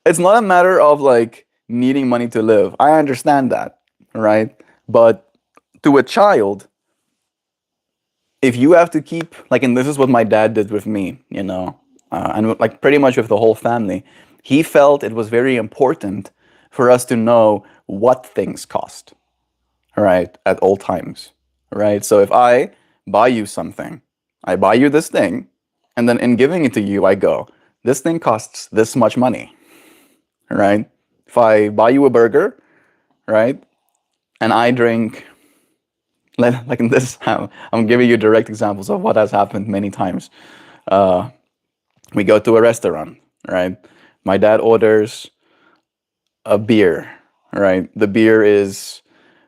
It's not a matter of like needing money to live. I understand that, right? But to a child, if you have to keep, like, and this is what my dad did with me, and like pretty much with the whole family, he felt it was very important for us to know what things cost, right, at all times, right? So if I buy you something, I buy you this thing, and then in giving it to you, I go, this thing costs this much money, right? If I buy you a burger, right, and I drink, like in this, I'm giving you direct examples of what has happened many times. We go to a restaurant, right? My dad orders a beer, right? The beer is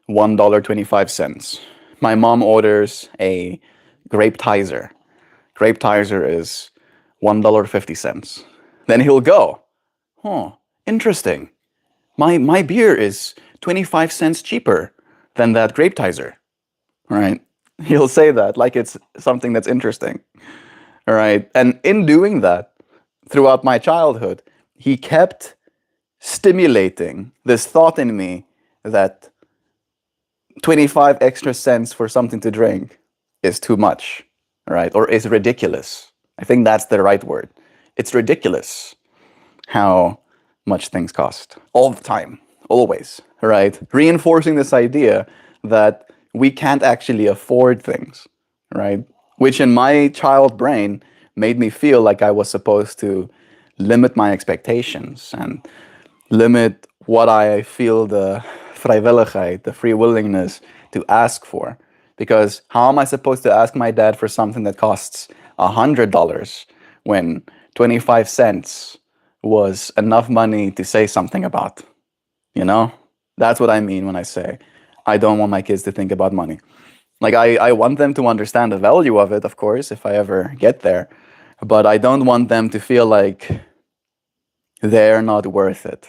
$1.25. My mom orders a grape Tizer. Grape Tizer is $1.50. Then he'll go, interesting. My beer is 25 cents cheaper than that grape Tizer, right? He'll say that like it's something that's interesting, right? And in doing that, throughout my childhood, he kept stimulating this thought in me that 25 extra cents for something to drink is too much, right? Or is ridiculous. I think that's the right word. It's ridiculous how much things cost all the time, always, right? Reinforcing this idea that we can't actually afford things, right? Which in my child brain made me feel like I was supposed to limit my expectations and limit what I feel the vrijwilligheid, the free willingness to ask for. Because how am I supposed to ask my dad for something that costs $100 when 25 cents was enough money to say something about? You know? That's what I mean when I say I don't want my kids to think about money. Like, I want them to understand the value of it, of course, if I ever get there. But I don't want them to feel like they're not worth it,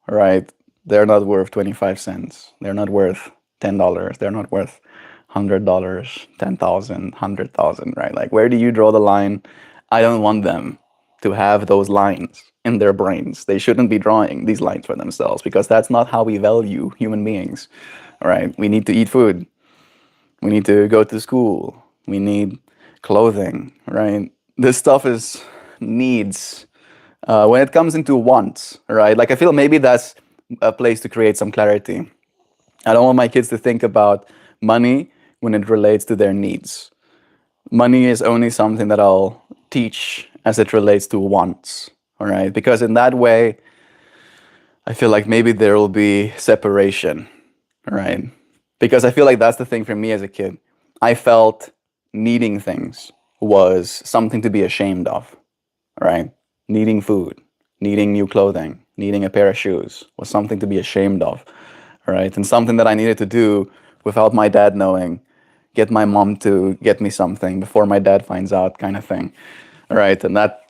right? They're not worth 25 cents. They're not worth $10. They're not worth $100, 10,000, 100,000, right? Like, where do you draw the line? I don't want them to have those lines in their brains. They shouldn't be drawing these lines for themselves because that's not how we value human beings, right? We need to eat food. We need to go to school. We need clothing, right? This stuff is needs. When it comes into wants, right? Like, I feel maybe that's a place to create some clarity. I don't want my kids to think about money when it relates to their needs. Money is only something that I'll teach as it relates to wants, all right? Because in that way, I feel like maybe there will be separation, right? Because I feel like that's the thing for me as a kid. I felt needing things was something to be ashamed of, right? Needing food, needing new clothing, needing a pair of shoes was something to be ashamed of, right? And something that I needed to do without my dad knowing, get my mom to get me something before my dad finds out, kind of thing, right? And that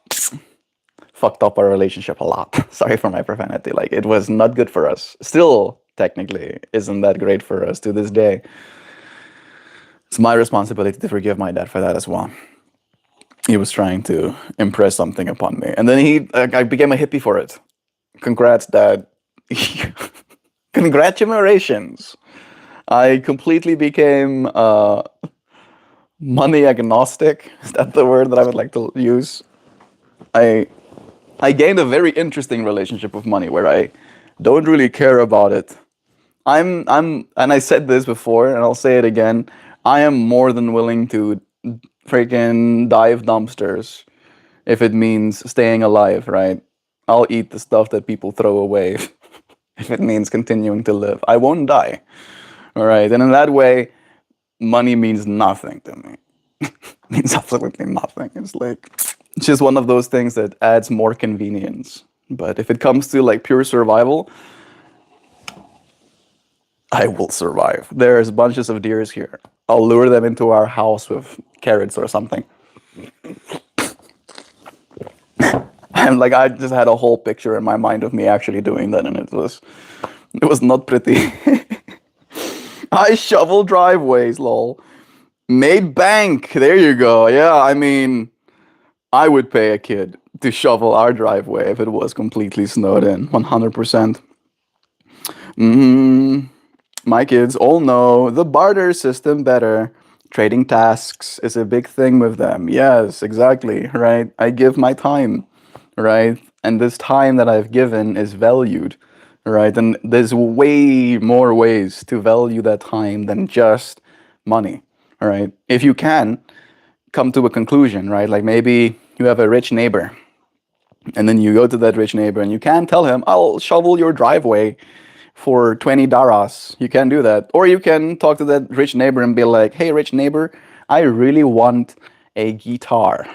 fucked up our relationship a lot. Sorry for my profanity. Like, it was not good for us. Still, technically, isn't that great for us to this day. It's my responsibility to forgive my dad for that as well. He was trying to impress something upon me. And then I became a hippie for it. Congrats, Dad. Congratulations. I completely became money agnostic. Is that the word that I would like to use? I gained a very interesting relationship with money where I don't really care about it. And I said this before and I'll say it again. I am more than willing to freaking dive dumpsters if it means staying alive, right? I'll eat the stuff that people throw away if it means continuing to live. I won't die, all right? And in that way, money means nothing to me. Means absolutely nothing. It's like it's just one of those things that adds more convenience. But if it comes to like pure survival, I will survive. There's bunches of deers here. I'll lure them into our house with carrots or something. And like I just had a whole picture in my mind of me actually doing that, and it was not pretty. I shovel driveways, lol. Made bank. There you go. Yeah, I mean, I would pay a kid to shovel our driveway if it was completely snowed in. 100%. My kids all know the barter system better. Trading tasks is a big thing with them. Yes, exactly, right? I give my time, right? And this time that I've given is valued, right? And there's way more ways to value that time than just money, right? If you can come to a conclusion, right? Like maybe you have a rich neighbor, and then you go to that rich neighbor and you can tell him, I'll shovel your driveway for 20 daras. You can do that. Or you can talk to that rich neighbor and be like, hey, rich neighbor, I really want a guitar.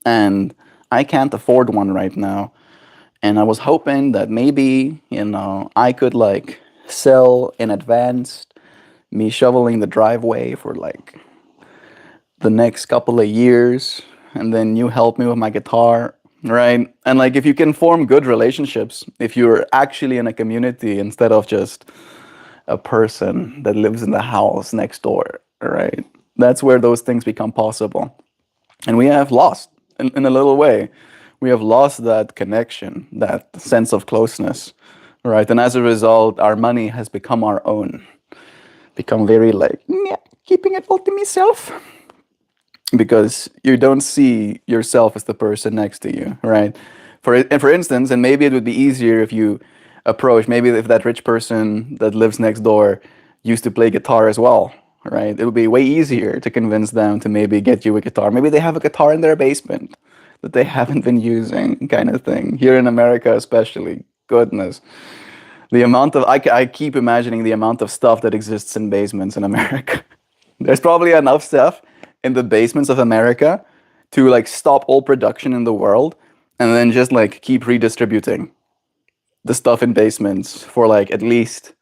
And I can't afford one right now. And I was hoping that maybe, I could like sell in advance me shoveling the driveway for like the next couple of years. And then you help me with my guitar, right? And like if you can form good relationships, if you're actually in a community instead of just a person that lives in the house next door, right? That's where those things become possible. And we have lost, in a little way, we have lost that connection, that sense of closeness, right? And as a result, our money has become our own, become very like, "Meh, keeping it all to myself." Because you don't see yourself as the person next to you, right? For instance, and maybe it would be easier if you approach, maybe if that rich person that lives next door used to play guitar as well, right? It would be way easier to convince them to maybe get you a guitar. Maybe they have a guitar in their basement that they haven't been using, kind of thing. Here in America, especially, goodness, the amount of I keep imagining the amount of stuff that exists in basements in America. There's probably enough stuff in the basements of America to like stop all production in the world and then just like keep redistributing the stuff in basements for like at least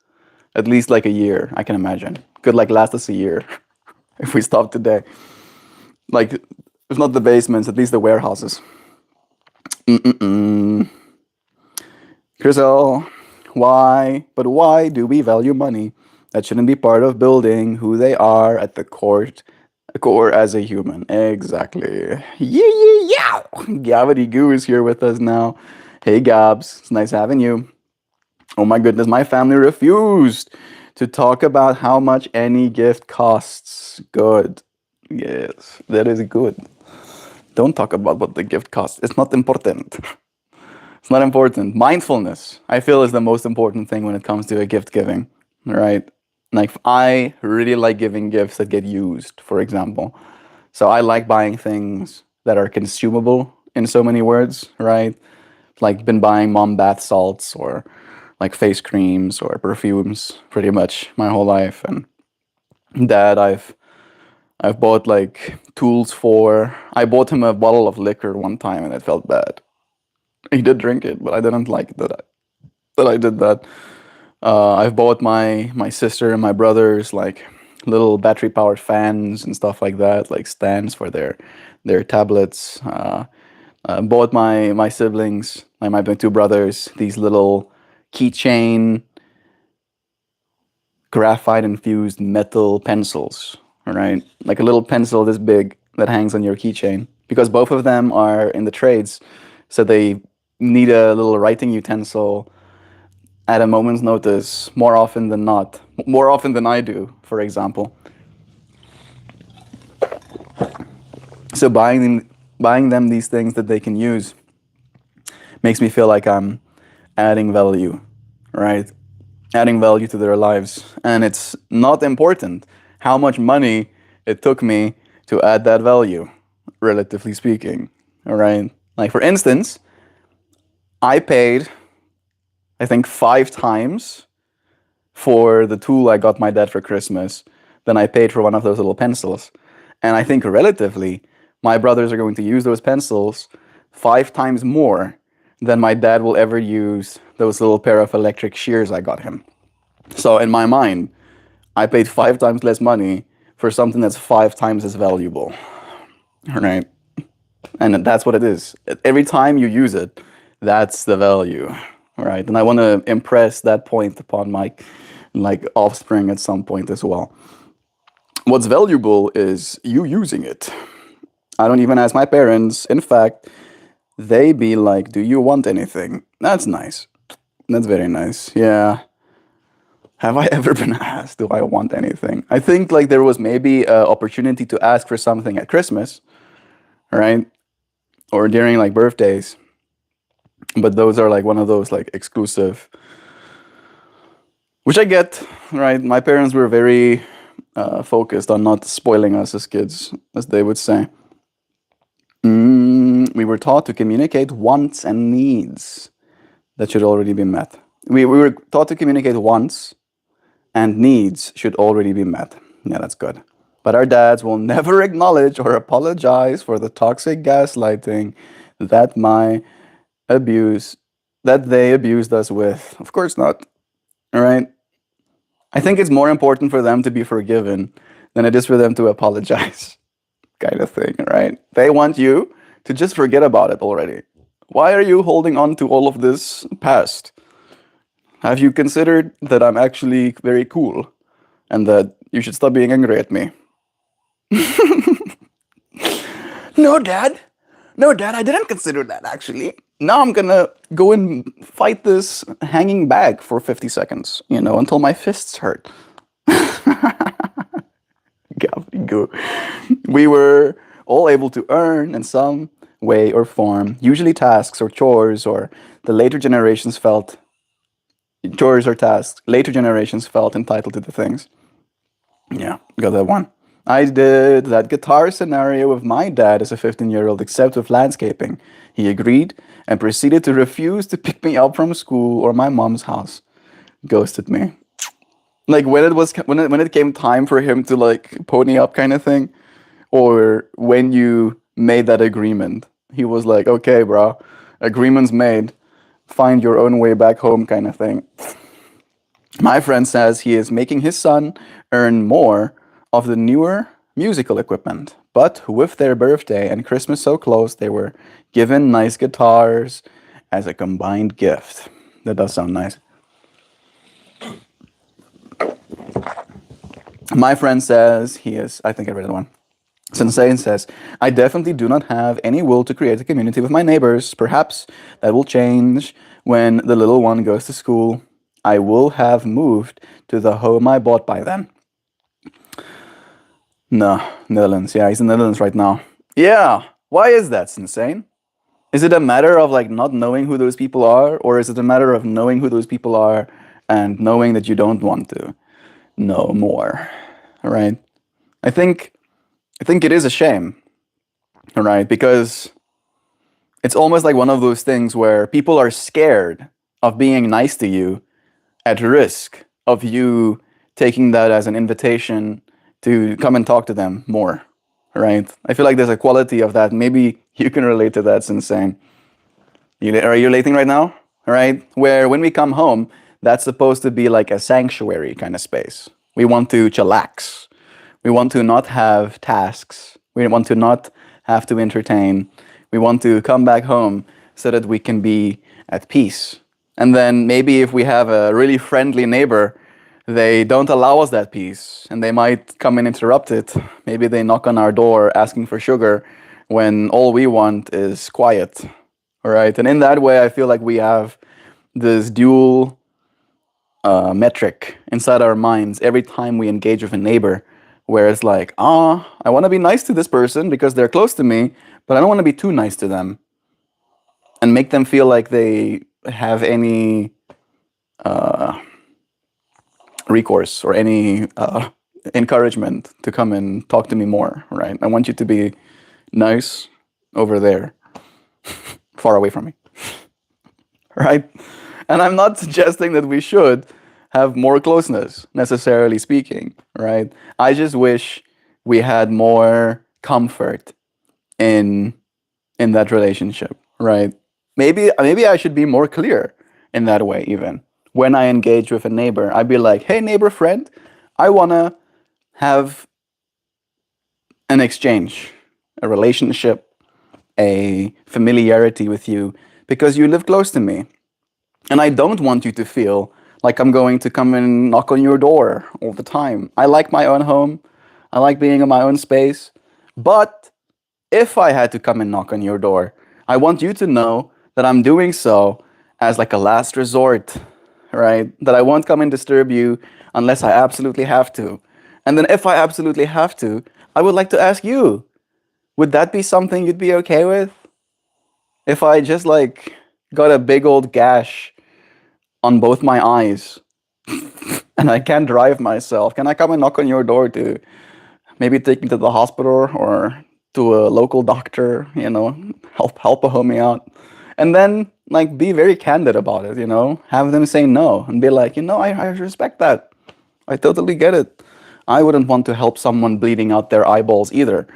like a year, I can imagine. Could like last us a year if we stop today. Like if not the basements, at least the warehouses. Chriselle, why do we value money? That shouldn't be part of building who they are at the core as a human. Exactly. Yeah. Gavity Goo is here with us now. Hey Gabs, it's nice having you. Oh my goodness, my family refused to talk about how much any gift costs. Good. Yes, that is good. Don't talk about what the gift costs. It's not important. It's not important. Mindfulness, I feel, is the most important thing when it comes to a gift giving, right? Like, I really like giving gifts that get used, for example. So I like buying things that are consumable in so many words, right? Like, been buying mom bath salts or like face creams or perfumes pretty much my whole life. And dad, I've bought like tools for. I bought him a bottle of liquor one time and it felt bad. He did drink it, but I didn't like that I did that. I've bought my sister and my brothers like little battery powered fans and stuff like that, like stands for their tablets. Bought my siblings, like my two brothers, these little keychain graphite infused metal pencils. All right, like a little pencil this big that hangs on your keychain, because both of them are in the trades, so they need a little writing utensil at a moment's notice more often than not, more often than I do, for example. So buying them these things that they can use makes me feel like I'm adding value, right? Adding value to their lives. And it's not important how much money it took me to add that value, relatively speaking, all right? Like, for instance, I paid, I think, 5 times for the tool I got my dad for Christmas than I paid for one of those little pencils. And I think relatively, my brothers are going to use those pencils 5 times more than my dad will ever use those little pair of electric shears I got him. So in my mind, I paid 5 times less money for something that's 5 times as valuable, right? And that's what it is. Every time you use it, that's the value, right? And I want to impress that point upon my offspring at some point as well. What's valuable is you using it. I don't even ask my parents. In fact, they be like, "Do you want anything?" That's nice. That's very nice. Yeah. Have I ever been asked, "Do I want anything?" I think like there was maybe an opportunity to ask for something at Christmas, right? Or during like birthdays. But those are like one of those like exclusive, which I get, right? My parents were very focused on not spoiling us as kids, as they would say. We were taught to communicate wants and needs that should already be met. We were taught to communicate wants and needs should already be met. Yeah, that's good. But our dads will never acknowledge or apologize for the toxic gaslighting that they abused us with. Of course not. All right. I think it's more important for them to be forgiven than it is for them to apologize, kind of thing, right? They want you to just forget about it already. Why are you holding on to all of this past? Have you considered that I'm actually very cool and that you should stop being angry at me? No, Dad. No, Dad, I didn't consider that actually. Now I'm gonna go and fight this hanging bag for 50 seconds, until my fists hurt. Gobbledygook. We were all able to earn in some way or form, usually tasks or chores, or the later generations felt chores or tasks. Later generations felt entitled to the things. Yeah, got that one. I did that guitar scenario with my dad as a 15-year-old, except with landscaping. He agreed and proceeded to refuse to pick me up from school or my mom's house. Ghosted me. Like when it came time for him to like pony up kind of thing, or when you made that agreement, he was like, "Okay, bro, agreement's made. Find your own way back home," kind of thing. My friend says he is making his son earn more of the newer musical equipment, but with their birthday and Christmas so close, they were given nice guitars as a combined gift. That does sound nice. My friend says I think I read the one. Sensei says, "I definitely do not have any will to create a community with my neighbors. Perhaps that will change when the little one goes to school. I will have moved to the home I bought by then." No, Netherlands. Yeah, he's in the Netherlands right now. Yeah, why is that, Sensei? Is it a matter of like not knowing who those people are, or is it a matter of knowing who those people are and knowing that you don't want to know more? All right. I think it is a shame, all right, because it's almost like one of those things where people are scared of being nice to you at risk of you taking that as an invitation to come and talk to them more, right? I feel like there's a quality of that. Maybe you can relate to that. It's insane. Are you relating right now? All right? Where when we come home, that's supposed to be like a sanctuary kind of space. We want to chillax. We want to not have tasks. We want to not have to entertain. We want to come back home so that we can be at peace. And then maybe if we have a really friendly neighbor, they don't allow us that peace and they might come and interrupt it. Maybe they knock on our door asking for sugar when all we want is quiet. All right. And in that way, I feel like we have this dual metric inside our minds every time we engage with a neighbor, where it's like, I want to be nice to this person because they're close to me, but I don't want to be too nice to them and make them feel like they have any recourse or any encouragement to come and talk to me more, right? I want you to be nice over there, far away from me, right? And I'm not suggesting that we should, have more closeness, necessarily speaking, right? I just wish we had more comfort in that relationship, right? Maybe I should be more clear in that way even. When I engage with a neighbor, I'd be like, "Hey neighbor friend, I want to have an exchange, a relationship, a familiarity with you because you live close to me. And I don't want you to feel like I'm going to come and knock on your door all the time. I like my own home. I like being in my own space. But if I had to come and knock on your door, I want you to know that I'm doing so as like a last resort, right? That I won't come and disturb you unless I absolutely have to. And then if I absolutely have to, I would like to ask you, would that be something you'd be okay with? If I just like got a big old gash on both my eyes and I can't drive myself, can I come and knock on your door to maybe take me to the hospital or to a local doctor, help a homie out? And then like be very candid about it, have them say no and be like, I respect that. I totally get it. I wouldn't want to help someone bleeding out their eyeballs either.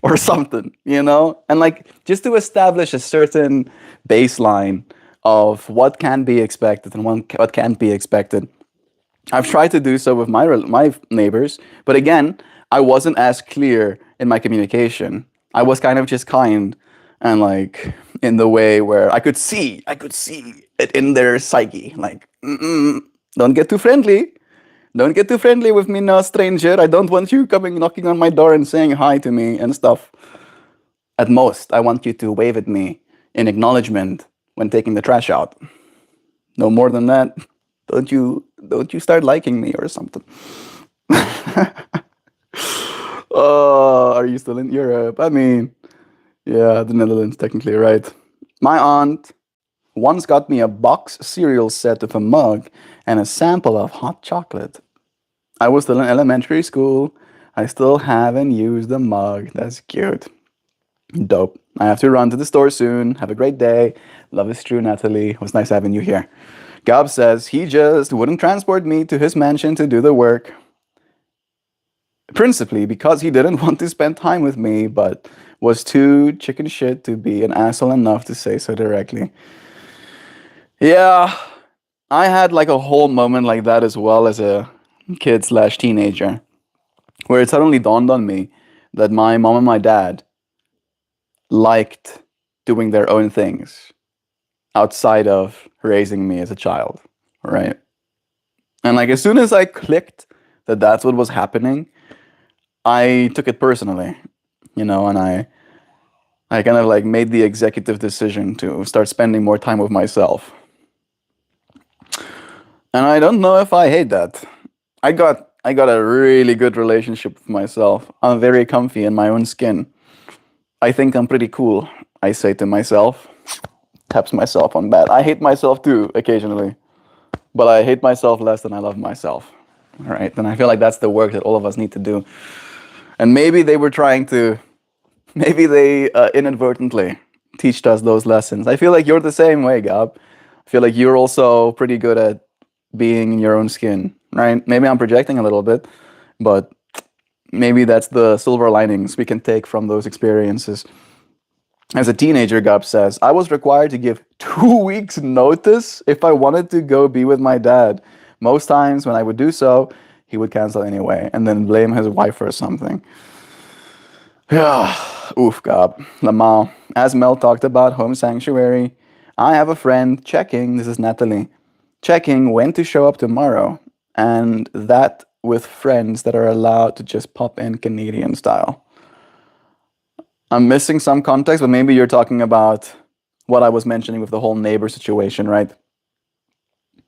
Or something, and like just to establish a certain baseline of what can be expected and what can't be expected. I've tried to do so with my neighbors, but again, I wasn't as clear in my communication. I was kind of just kind and like in the way where I could see it in their psyche, like, don't get too friendly. Don't get too friendly with me now, stranger. I don't want you coming knocking on my door and saying hi to me and stuff. At most, I want you to wave at me in acknowledgement when taking the trash out. No more than that. Don't you start liking me or something. Oh, are you still in Europe? I mean, yeah, the Netherlands technically, right? My aunt once got me a box cereal set with a mug and a sample of hot chocolate. I was still in elementary school. I still haven't used the mug. That's cute. Dope. I have to run to the store soon. Have a great day. Love is true, Natalie. It was nice having you here. Gab says he just wouldn't transport me to his mansion to do the work. Principally because he didn't want to spend time with me, but was too chicken shit to be an asshole enough to say so directly. Yeah, I had like a whole moment like that as well as a kid/teenager, where it suddenly dawned on me that my mom and my dad liked doing their own things outside of raising me as a child, right? And like as soon as I clicked that that's what was happening, I took it personally, and I kind of like made the executive decision to start spending more time with myself. And I don't know if I hate that. I got a really good relationship with myself. I'm very comfy in my own skin. I think I'm pretty cool, I say to myself. Taps myself on back. I hate myself too, occasionally. But I hate myself less than I love myself. All right? And I feel like that's the work that all of us need to do. And maybe they inadvertently teached us those lessons. I feel like you're the same way, Gab. I feel like you're also pretty good at being in your own skin, right? Maybe I'm projecting a little bit, but maybe that's the silver linings we can take from those experiences. As a teenager, Gab says, I was required to give 2 weeks notice if I wanted to go be with my dad. Most times when I would do so, he would cancel anyway and then blame his wife for something. Yeah, oof, Gab. Lamau. As Mel talked about home sanctuary, I have a friend checking, this is Natalie, checking when to show up tomorrow, and that with friends that are allowed to just pop in Canadian style. I'm missing some context, but maybe you're talking about what I was mentioning with the whole neighbor situation, right?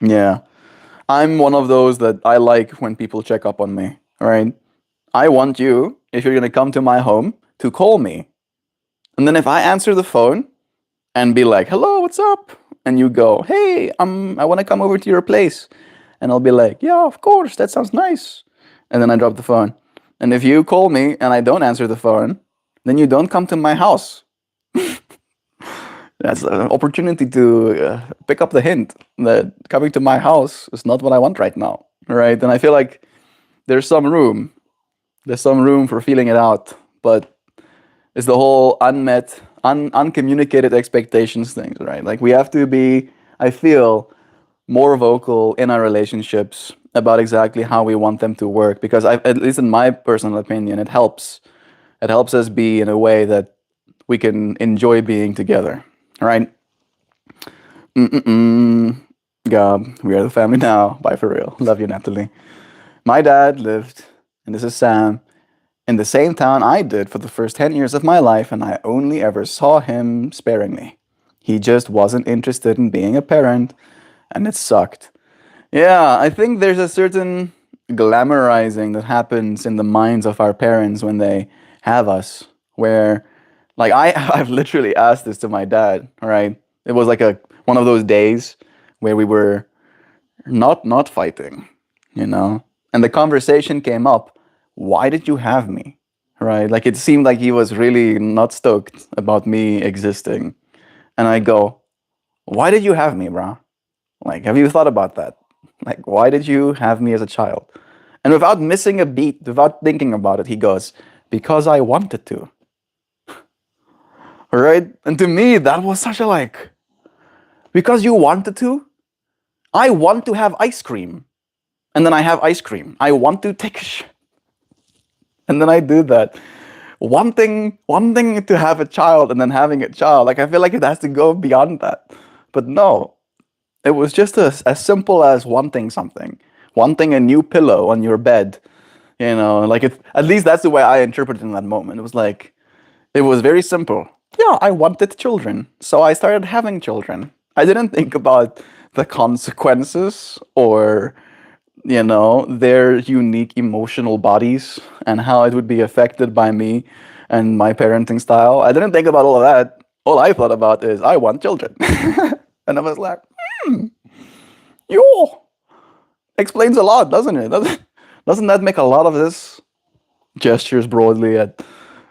Yeah. I'm one of those that I like when people check up on me, right? I want you, if you're going to come to my home, to call me. And then if I answer the phone and be like, hello, what's up? And you go, hey, I want to come over to your place. And I'll be like, yeah, of course, that sounds nice. And then I drop the phone. And if you call me and I don't answer the phone, then you don't come to my house. That's an opportunity to pick up the hint that coming to my house is not what I want right now, right? And I feel like there's some room, there's some room for feeling it out, but it's the whole uncommunicated expectations things, right? Like we have to be, I feel, more vocal in our relationships about exactly how we want them to work, because at least in my personal opinion, it helps. It helps us be in a way that we can enjoy being together, right? God, we are the family now. Bye for real. Love you, Natalie. My dad lived, and this is Sam, in the same town I did for the first 10 years of my life, and I only ever saw him sparingly. He just wasn't interested in being a parent, and it sucked. Yeah, I think there's a certain glamorizing that happens in the minds of our parents when they have us, where, like, I've literally asked this to my dad, right? It was like one of those days where we were not fighting, you know? And the conversation came up, why did you have me? Right? Like it seemed like he was really not stoked about me existing. And I go, why did you have me, bro? Like, have you thought about that? Like, why did you have me as a child? And without missing a beat, without thinking about it, he goes, because I wanted to. Right? And to me, that was such a like, because you wanted to? I want to have ice cream. And then I have ice cream. I want to take a shit. And then I do that. Wanting to have a child and then having a child, like I feel like it has to go beyond that. But no, it was just as simple as wanting something, wanting a new pillow on your bed. You know, like at least that's the way I interpreted in that moment. It was like, it was very simple. Yeah, I wanted children, so I started having children. I didn't think about the consequences or, you know, their unique emotional bodies and how it would be affected by me and my parenting style. I didn't think about all of that. All I thought about is I want children. And I was like, yo, explains a lot, doesn't it? Doesn't that make a lot of this gestures broadly at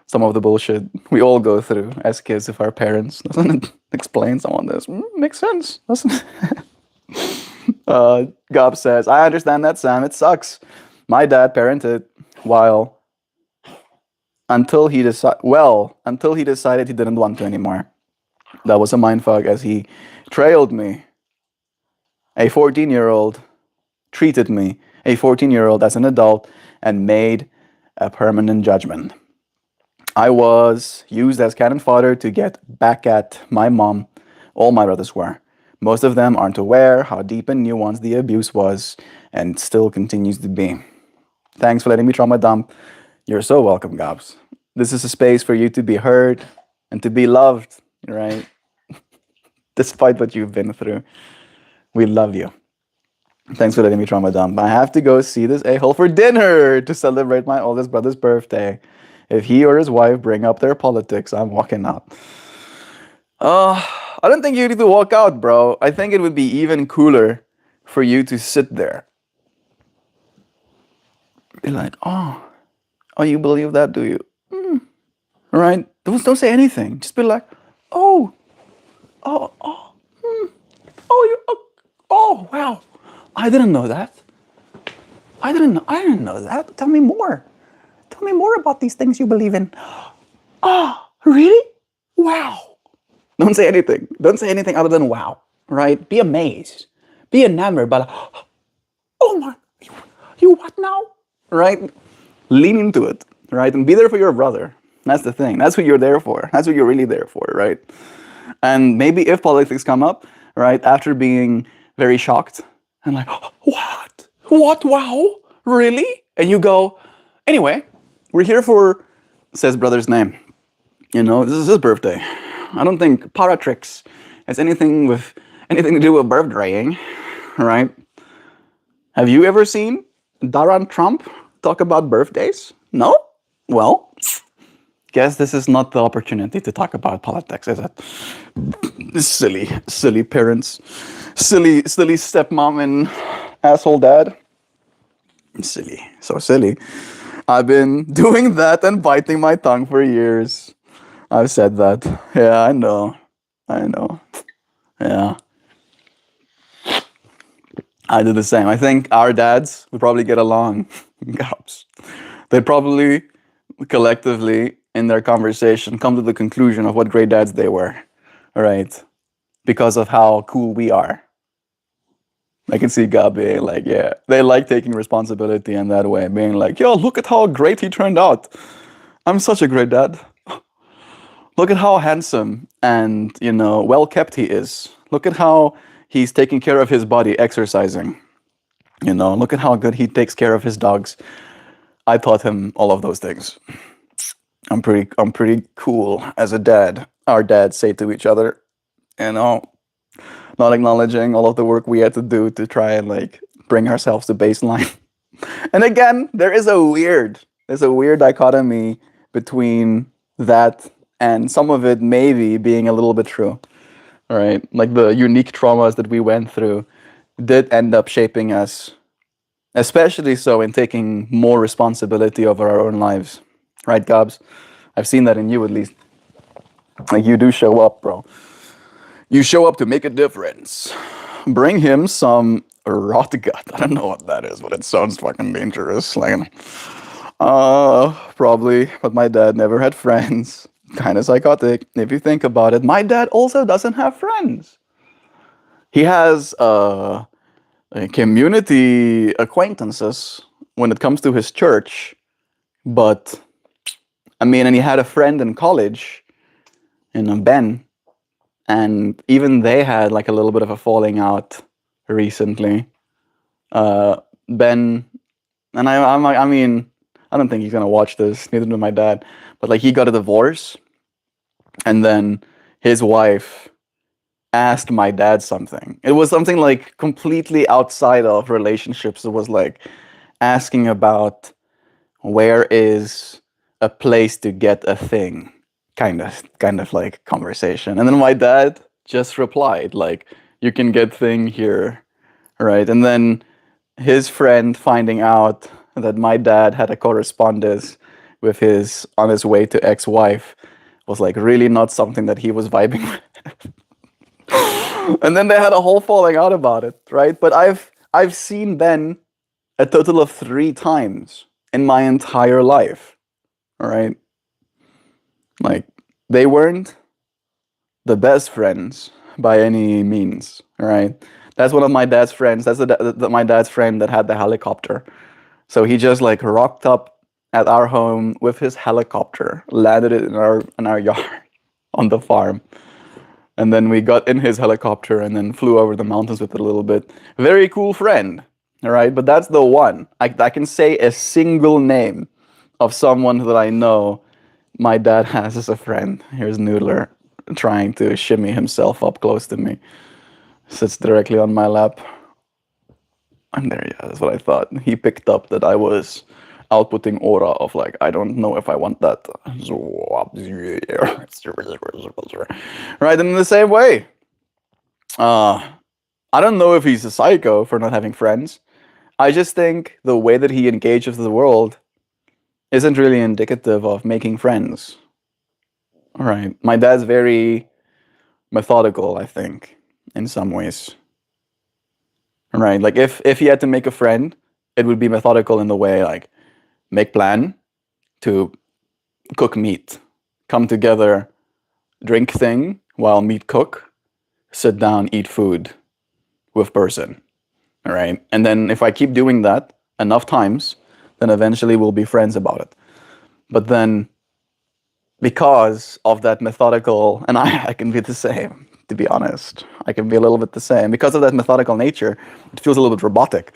some of the bullshit we all go through as kids with our parents? Doesn't it explain some of this? Makes sense, doesn't it? Gob says, I understand that, Sam. It sucks. My dad parented while until he decided he didn't want to anymore. That was a mindfuck as he trailed me. A 14-year-old treated me, a 14-year-old, as an adult and made a permanent judgment. I was used as cannon fodder to get back at my mom. All my brothers were. Most of them aren't aware how deep and nuanced the abuse was and still continues to be. Thanks for letting me trauma dump. You're so welcome, Gobs. This is a space for you to be heard and to be loved, right? Despite what you've been through. We love you. Thanks for letting me trauma dump. I have to go see this a-hole for dinner to celebrate my oldest brother's birthday. If he or his wife bring up their politics, I'm walking out. I don't think you need to walk out, bro. I think it would be even cooler for you to sit there. Be like, oh, you believe that, do you? Right? Don't say anything. Just be like, oh, wow. I didn't know that. I didn't know that. Tell me more. Tell me more about these things you believe in. Oh, really? Wow. Don't say anything. Don't say anything other than wow, right? Be amazed. Be enamored by, oh my, you what now? Right? Lean into it, right? And be there for your brother. That's the thing. That's what you're there for. That's what you're really there for, right? And maybe if politics come up, right, after being very shocked and like, what? What? Wow? Really? And you go, anyway, we're here for, says brother's name. You know, this is his birthday. I don't think Paratrix has anything to do with birthdaying, right? Have you ever seen Donald Trump talk about birthdays? No? Well, guess this is not the opportunity to talk about politics, is it? Silly parents. Silly stepmom and asshole dad. Silly. So silly. I've been doing that and biting my tongue for years. I've said that. Yeah, I know. I know. Yeah. I do the same. I think our dads would probably get along. Gaps. They'd probably collectively, in their conversation, come to the conclusion of what great dads they were. All right. Because of how cool we are. I can see God being like, yeah, they like taking responsibility in that way, being like, yo, look at how great he turned out. I'm such a great dad. Look at how handsome and, well kept he is. Look at how he's taking care of his body, exercising. Look at how good he takes care of his dogs. I taught him all of those things. I'm pretty cool as a dad. Our dads say to each other, you know, not acknowledging all of the work we had to do to try and like bring ourselves to baseline. And again, there's a weird dichotomy between that and some of it maybe being a little bit true. All right, like the unique traumas that we went through did end up shaping us, especially so in taking more responsibility over our own lives. Right, Gabs? I've seen that in you at least. Like you do show up, bro. You show up to make a difference. Bring him some rot gut. I don't know what that is, but it sounds fucking dangerous. Like, probably. But my dad never had friends. Kind of psychotic, if you think about it. My dad also doesn't have friends. He has community acquaintances when it comes to his church, but I mean, and he had a friend in college, Ben, and even they had like a little bit of a falling out recently. Ben, and I mean, I don't think he's gonna watch this. Neither did my dad. But like, he got a divorce, and then his wife asked my dad something. It was something like completely outside of relationships. It was like asking about where is a place to get a thing, kind of like conversation. And then my dad just replied like, you can get thing here, right? And then his friend finding out that my dad had a correspondence with his on his way to ex-wife was like really not something that he was vibing with. And then they had a whole falling out about it, right? But I've seen Ben a total of 3 times in my entire life. All right? Like, they weren't the best friends by any means, all right? That's one of my dad's friends. That's my dad's friend that had the helicopter. So he just like rocked up at our home with his helicopter, landed it in our yard on the farm. And then we got in his helicopter and then flew over the mountains with it a little bit. Very cool friend, all right? But that's the one. I can say a single name of someone that I know my dad has as a friend. Here's Noodler trying to shimmy himself up close to me. Sits directly on my lap. I'm there, yeah, that's what I thought. He picked up that I was outputting aura of like, I don't know if I want that. Right, and in the same way, I don't know if he's a psycho for not having friends. I just think the way that he engages the world isn't really indicative of making friends. All right, my dad's very methodical, I think, in some ways. Right, like if he had to make a friend, it would be methodical in the way like make plan to cook meat, come together, drink thing while meat cook, sit down, eat food with person. All right, and then if I keep doing that enough times, then eventually we'll be friends about it. But then because of that methodical, and I can be the same, to be honest. I can be a little bit the same. Because of that methodical nature, it feels a little bit robotic.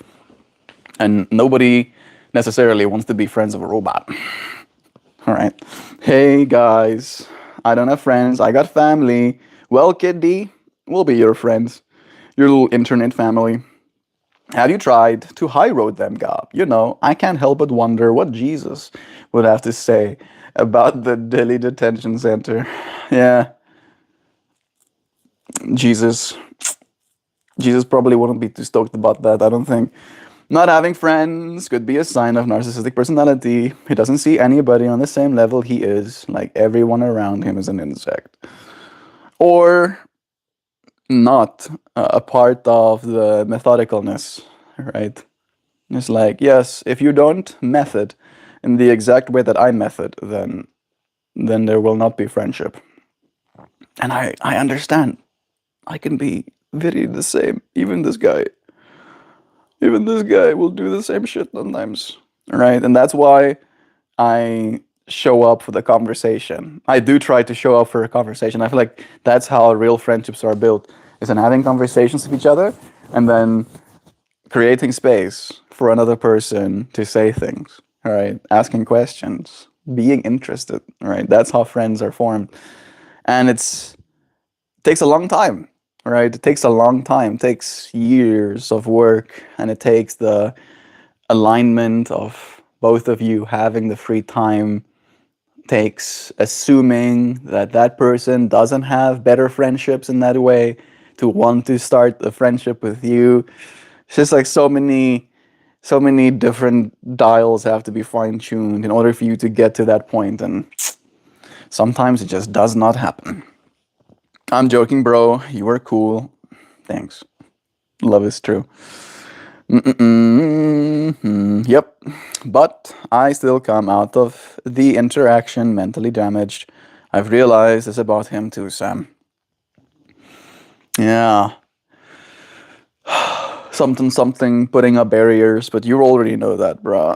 And nobody necessarily wants to be friends of a robot. All right. Hey, guys. I don't have friends. I got family. Well, Kid D, we'll be your friends. Your little internet family. Have you tried to high road them, Gab? I can't help but wonder what Jesus would have to say about the Delhi detention center. Yeah. Jesus probably wouldn't be too stoked about that, I don't think. Not having friends could be a sign of narcissistic personality. He doesn't see anybody on the same level he is, like everyone around him is an insect. or not a part of the methodicalness, right? It's like, yes, if you don't method in the exact way that I method, then there will not be friendship. And I understand. I can be very the same. Even this guy will do the same shit sometimes, right? And that's why I show up for the conversation. I do try to show up for a conversation. I feel like that's how real friendships are built, is in having conversations with each other and then creating space for another person to say things, all right? Asking questions, being interested, right? That's how friends are formed. And it takes a long time, right? It takes a long time. It takes years of work, and it takes the alignment of both of you having the free time, takes assuming that that person doesn't have better friendships in that way to want to start a friendship with you. It's just like so many different dials have to be fine-tuned in order for you to get to that point, and sometimes it just does not happen. I'm joking, bro. You were cool. Thanks. Love is true. Yep. But I still come out of the interaction mentally damaged. I've realized it's about him too, Sam. Yeah. Something, putting up barriers, but you already know that, bro.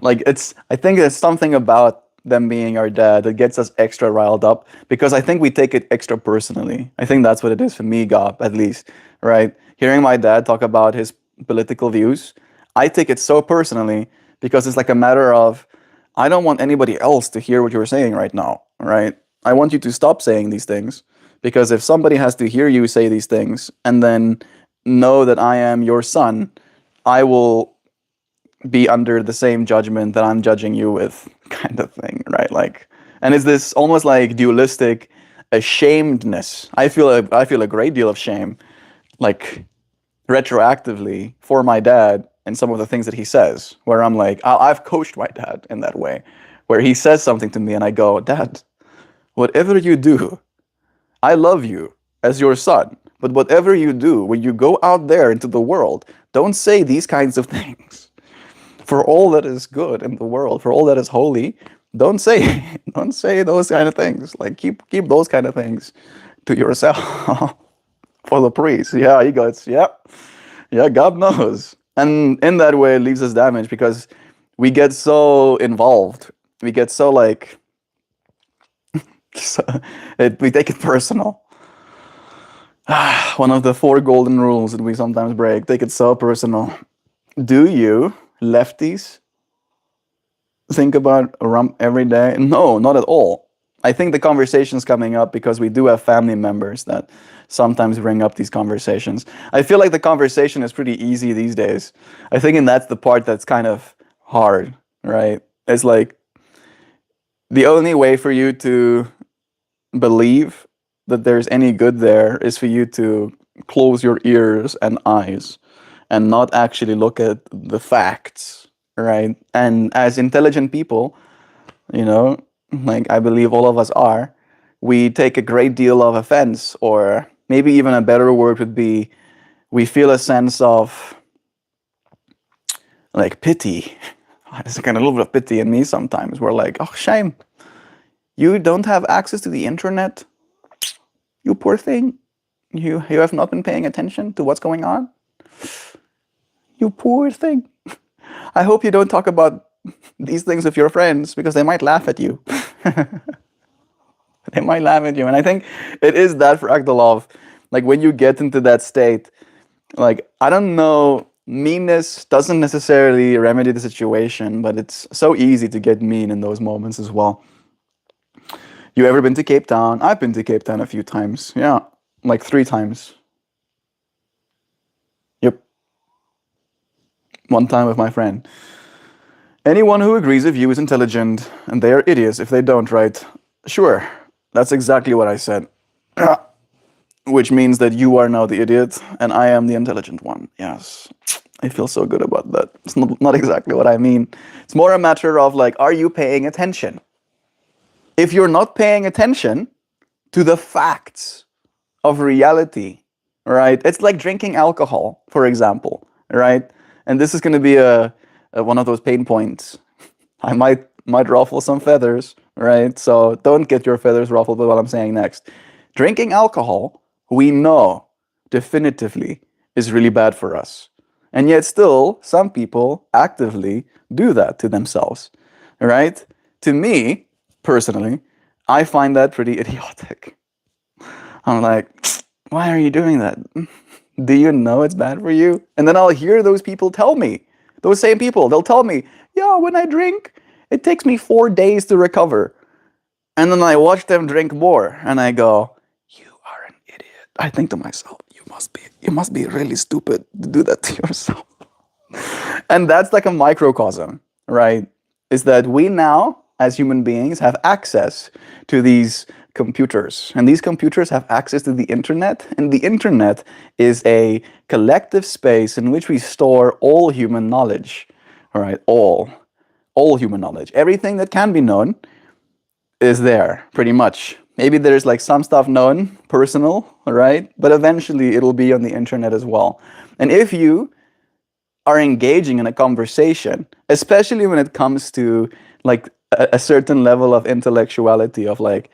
Like, I think there's something about them being our dad that gets us extra riled up, because I think we take it extra personally. I think that's what it is for me, Gob, at least, right? Hearing my dad talk about his political views, I take it so personally, because it's like a matter of, I don't want anybody else to hear what you're saying right now, right? I want you to stop saying these things, because if somebody has to hear you say these things and then know that I am your son, I will be under the same judgment that I'm judging you with, kind of thing, right? Like, and it's this almost like dualistic ashamedness. I feel a great deal of shame, like retroactively, for my dad and some of the things that he says, where I'm like, I've coached my dad in that way, where he says something to me and I go, Dad, whatever you do, I love you as your son, but whatever you do, when you go out there into the world, don't say these kinds of things. For all that is good in the world, for all that is holy, don't say those kind of things. Like, keep those kind of things to yourself. For the priest, yeah, he goes, yeah, God knows, and in that way, it leaves us damaged, because we get so involved, we get so like, we take it personal. One of the 4 golden rules that we sometimes break: take it so personal. Do you lefties think about rump every day? No, not at all. I think the conversation's coming up because we do have family members that sometimes bring up these conversations. I feel like the conversation is pretty easy these days. I think, and that's the part that's kind of hard, right? It's like, the only way for you to believe that there's any good there is for you to close your ears and eyes and not actually look at the facts, right? And as intelligent people, like I believe all of us are, we take a great deal of offense, or maybe even a better word would be, we feel a sense of like pity. There's kind of a little bit of pity in me sometimes. We're like, oh, shame. You don't have access to the internet? You poor thing. You have not been paying attention to what's going on? You poor thing. I hope you don't talk about these things with your friends, because they might laugh at you. They might laugh at you. And I think it is that fractal of, like, when you get into that state, like, I don't know, meanness doesn't necessarily remedy the situation, but it's so easy to get mean in those moments as well. You ever been to Cape Town? I've been to Cape Town a few times. Yeah, like 3 times. Yep. One time with my friend. Anyone who agrees with you is intelligent, and they are idiots if they don't, right? Sure, that's exactly what I said. Which means that you are now the idiot, and I am the intelligent one. Yes, I feel so good about that. It's not exactly what I mean. It's more a matter of, like, are you paying attention? If you're not paying attention to the facts, of reality, right? It's like drinking alcohol, for example, right? And this is going to be a one of those pain points. I might ruffle some feathers, right? So don't get your feathers ruffled with what I'm saying next. Drinking alcohol, we know definitively is really bad for us. And yet still some people actively do that to themselves, right? To me, personally, I find that pretty idiotic. I'm like, why are you doing that? Do you know it's bad for you? And then I'll hear those people tell me, those same people, they'll tell me, yeah, when I drink, it takes me 4 days to recover. And then I watch them drink more and I go, you are an idiot. I think to myself, you must be really stupid to do that to yourself. And that's like a microcosm, right? Is that we now, as human beings, have access to these computers. And these computers have access to the internet. And the internet is a collective space in which we store all human knowledge. All right, all human knowledge. Everything that can be known is there, pretty much. Maybe there's like some stuff known, personal, right? But eventually it'll be on the internet as well. And if you are engaging in a conversation, especially when it comes to like a certain level of intellectuality of like,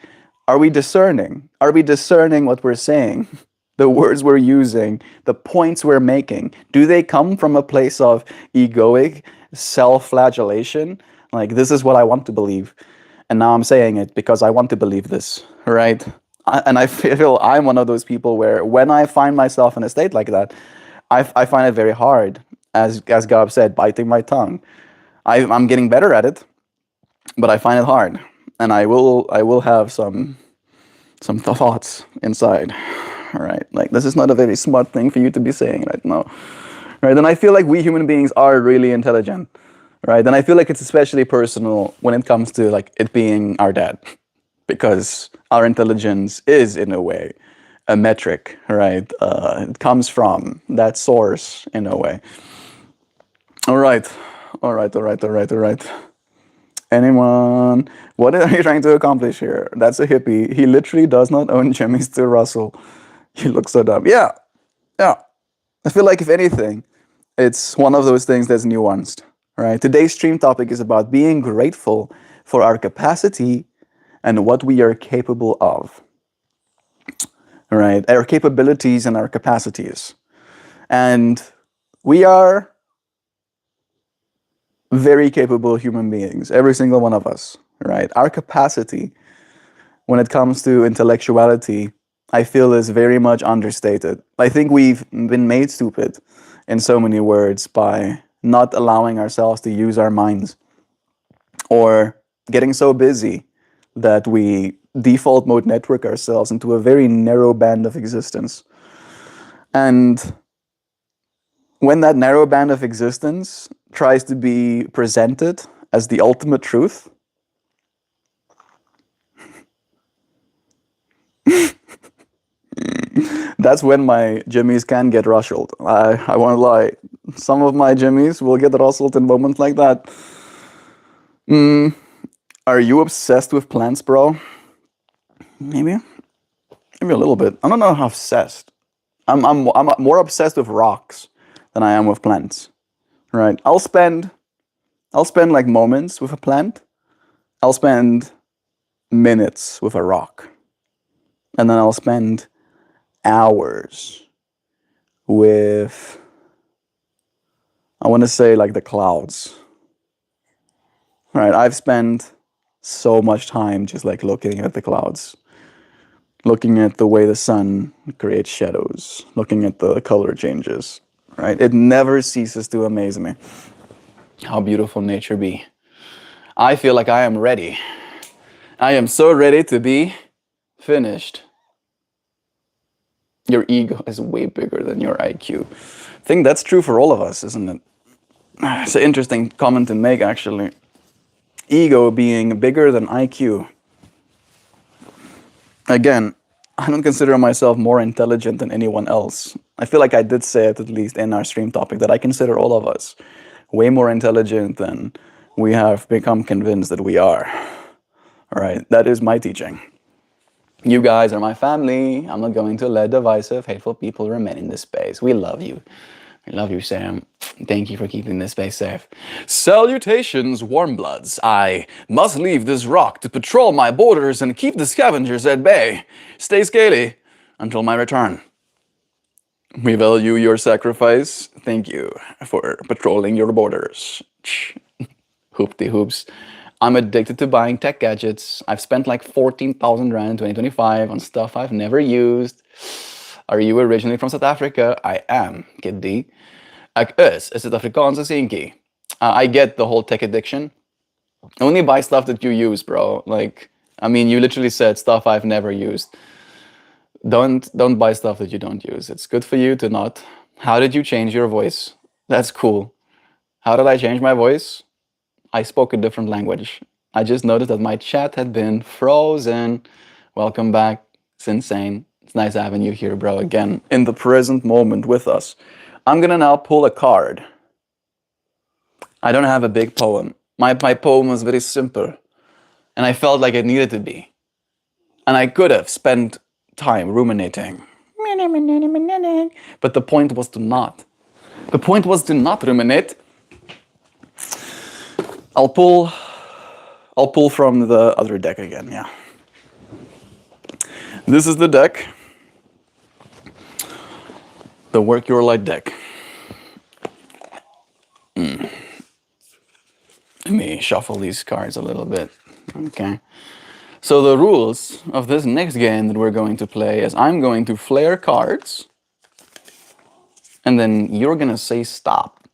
are we discerning? Are we discerning what we're saying? The words we're using, the points we're making, do they come from a place of egoic self-flagellation? Like, this is what I want to believe. And now I'm saying it because I want to believe this, right? And I feel I'm one of those people where when I find myself in a state like that, I find it very hard, as Gab said, biting my tongue. I'm getting better at it, but I find it hard. And I will have some thoughts inside, right? Like, this is not a very smart thing for you to be saying right now, right? And I feel like we human beings are really intelligent, right? And I feel like it's especially personal when it comes to like it being our dad, because our intelligence is in a way a metric, right? It comes from that source in a way. All right. Anyone? What are you trying to accomplish here? That's a hippie. He literally does not own Jimmy's to Russell. He looks so dumb. Yeah. I feel like if anything, it's one of those things that's nuanced, right? Today's stream topic is about being grateful for our capacity and what we are capable of, right? Our capabilities and our capacities. And we are very capable human beings, every single one of us, right? Our capacity when it comes to intellectuality, I feel, is very much understated. I think we've been made stupid in so many words by not allowing ourselves to use our minds, or getting so busy that we default mode network ourselves into a very narrow band of existence. And when that narrow band of existence tries to be presented as the ultimate truth, that's when my jimmies can get rustled. I won't lie. Some of my jimmies will get rustled in moments like that. Are you obsessed with plants, bro? Maybe a little bit. I don't know how obsessed. I'm more obsessed with rocks than I am with plants. Right? I'll spend like moments with a plant. I'll spend minutes with a rock. And then I'll spend hours with, I want to say, like the clouds. Right? I've spent so much time just like looking at the clouds, looking at the way the sun creates shadows, looking at the color changes. Right? It never ceases to amaze me how beautiful nature be. I feel like I am ready. I am so ready to be finished. Your ego is way bigger than your IQ. I think that's true for all of us, isn't it? It's an interesting comment to make, actually. Ego being bigger than IQ. Again, I don't consider myself more intelligent than anyone else. I feel like I did say it, at least in our stream topic, that I consider all of us way more intelligent than we have become convinced that we are. All right, that is my teaching. You guys are my family. I'm not going to let divisive, hateful people remain in this space. We love you. We love you, Sam. Thank you for keeping this space safe. Salutations, warmbloods. I must leave this rock to patrol my borders and keep the scavengers at bay. Stay scaly until my return. We value your sacrifice. Thank you for patrolling your borders. Hoopty hoops. I'm addicted to buying tech gadgets. I've spent like 14,000 rand in 2025 on stuff I've never used. Are you originally from South Africa? I am, Kid D. Ek is Suid-Afrikaanse seentjie. I get the whole tech addiction. Only buy stuff that you use, bro. Like, I mean, you literally said stuff I've never used. Don't buy stuff that you don't use. It's good for you to not. How did you change your voice? That's cool. How did I change my voice? I spoke a different language. I just noticed that my chat had been frozen. Welcome back. It's insane. It's nice having you here, bro, again, in the present moment with us. I'm gonna now pull a card. I don't have a big poem. My poem was very simple, and I felt like it needed to be. And I could have spent time ruminating. But the point was to not. The point was to not ruminate. I'll pull from the other deck again, yeah. This is the deck. The Work Your Light deck. Let me shuffle these cards a little bit. Okay. So the rules of this next game that we're going to play is I'm going to flare cards, and then you're gonna say stop.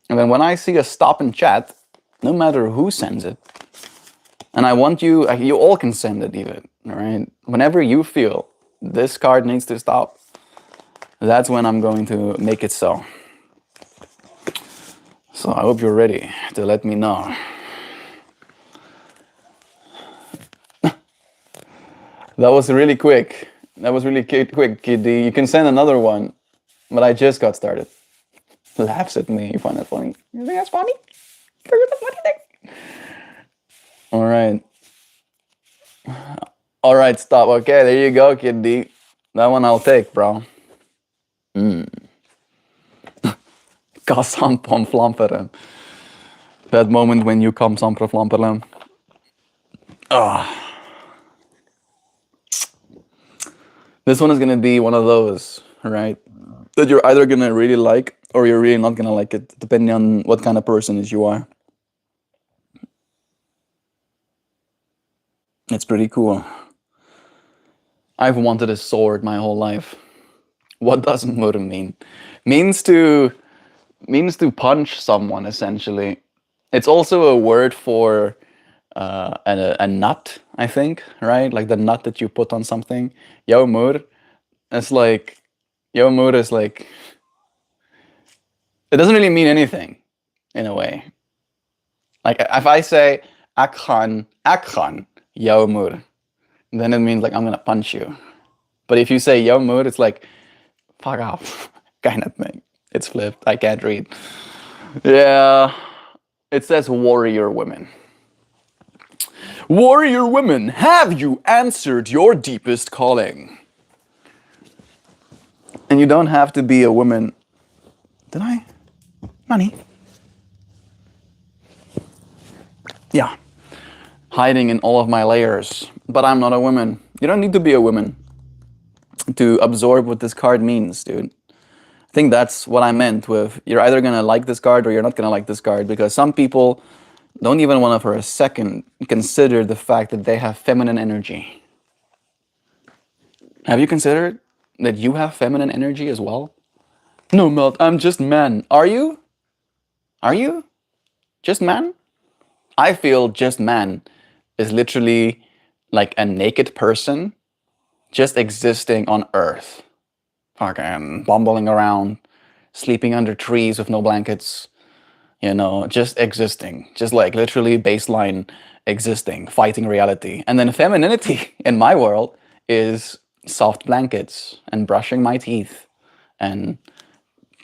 And then when I see a stop in chat, no matter who sends it, and I want you all can send it even, all right? Whenever you feel this card needs to stop, that's when I'm going to make it so. So I hope you're ready to let me know. That was really quick. That was really quick, Kiddy. You can send another one, but I just got started. Laughs at me. You find that funny? You think that's funny? Forget the funny thing. All right. All right, stop. Okay, there you go, Kiddy. That one I'll take, bro. Kasampom flamperem. That moment when you come sampra flamperem. This one is gonna be one of those, right? That you're either gonna really like or you're really not gonna like it, depending on what kind of person is you are. It's pretty cool. I've wanted a sword my whole life. What does mur mean? Means to punch someone, essentially. It's also a word for a nut, I think, right? Like the nut that you put on something. Jou mur. It's like, jou mur is like, it doesn't really mean anything, in a way. Like if I say, ek gaan jou mur, then it means like I'm gonna punch you. But if you say jou mur, it's like, fuck off, kind of thing. It's flipped. I can't read. Yeah. It says warrior women. Warrior women, have you answered your deepest calling? And you don't have to be a woman. Did I? Money? Yeah. Hiding in all of my layers. But I'm not a woman. You don't need to be a woman to absorb what this card means, dude. I think that's what I meant with you're either gonna like this card or you're not gonna like this card, because some people don't even want to for a second consider the fact that they have feminine energy. Have you considered that you have feminine energy as well? No, Melt, I'm just man. Are you? Are you? Just man? I feel just man is literally like a naked person just existing on Earth. Fucking bumbling around, sleeping under trees with no blankets, you know, just existing, just like literally baseline existing, fighting reality. And then femininity in my world is soft blankets and brushing my teeth and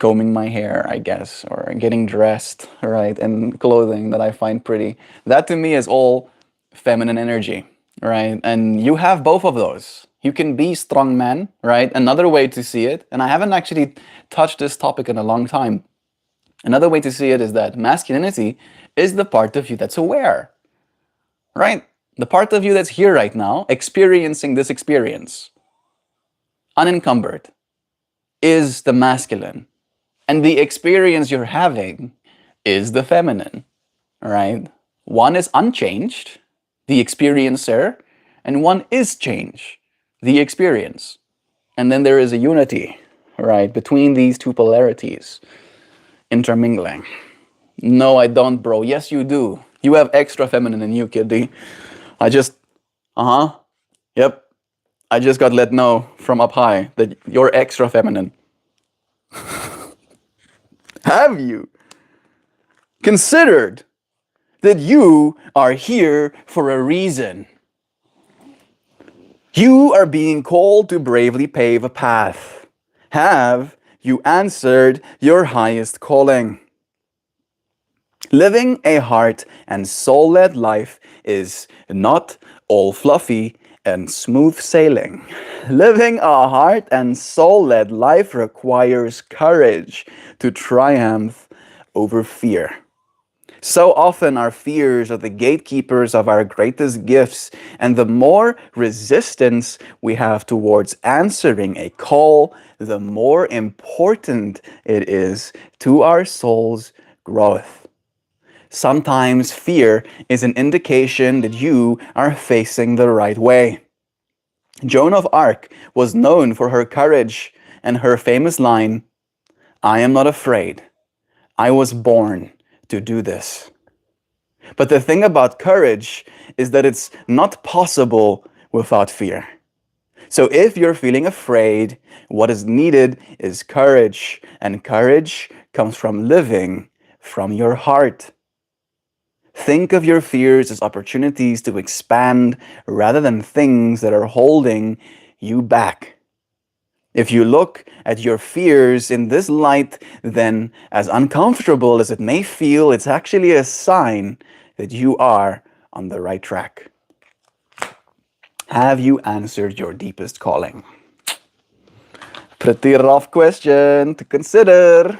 combing my hair, I guess, or getting dressed, right, and clothing that I find pretty. That to me is all feminine energy, right? And you have both of those. You can be strong man, right? Another way to see it, and I haven't actually touched this topic in a long time. Another way to see it is that masculinity is the part of you that's aware, right? The part of you that's here right now, experiencing this experience, unencumbered, is the masculine. And the experience you're having is the feminine, right? One is unchanged, the experiencer, and one is change, the experience. And then there is a unity, right, between these two polarities intermingling. No, I don't, bro. Yes, you do. You have extra feminine in you, kiddie. Yep. I just got let know from up high that you're extra feminine. Have you considered that you are here for a reason? You are being called to bravely pave a path. Have you answered your highest calling? Living a heart and soul-led life is not all fluffy and smooth sailing. Living a heart and soul-led life requires courage to triumph over fear. So often our fears are the gatekeepers of our greatest gifts, and the more resistance we have towards answering a call, the more important it is to our soul's growth. Sometimes fear is an indication that you are facing the right way. Joan of Arc was known for her courage and her famous line, "I am not afraid. I was born to do this." But the thing about courage is that it's not possible without fear. So if you're feeling afraid, what is needed is courage, and courage comes from living from your heart. Think of your fears as opportunities to expand rather than things that are holding you back. If you look at your fears in this light, then as uncomfortable as it may feel, it's actually a sign that you are on the right track. Have you answered your deepest calling? Pretty rough question to consider.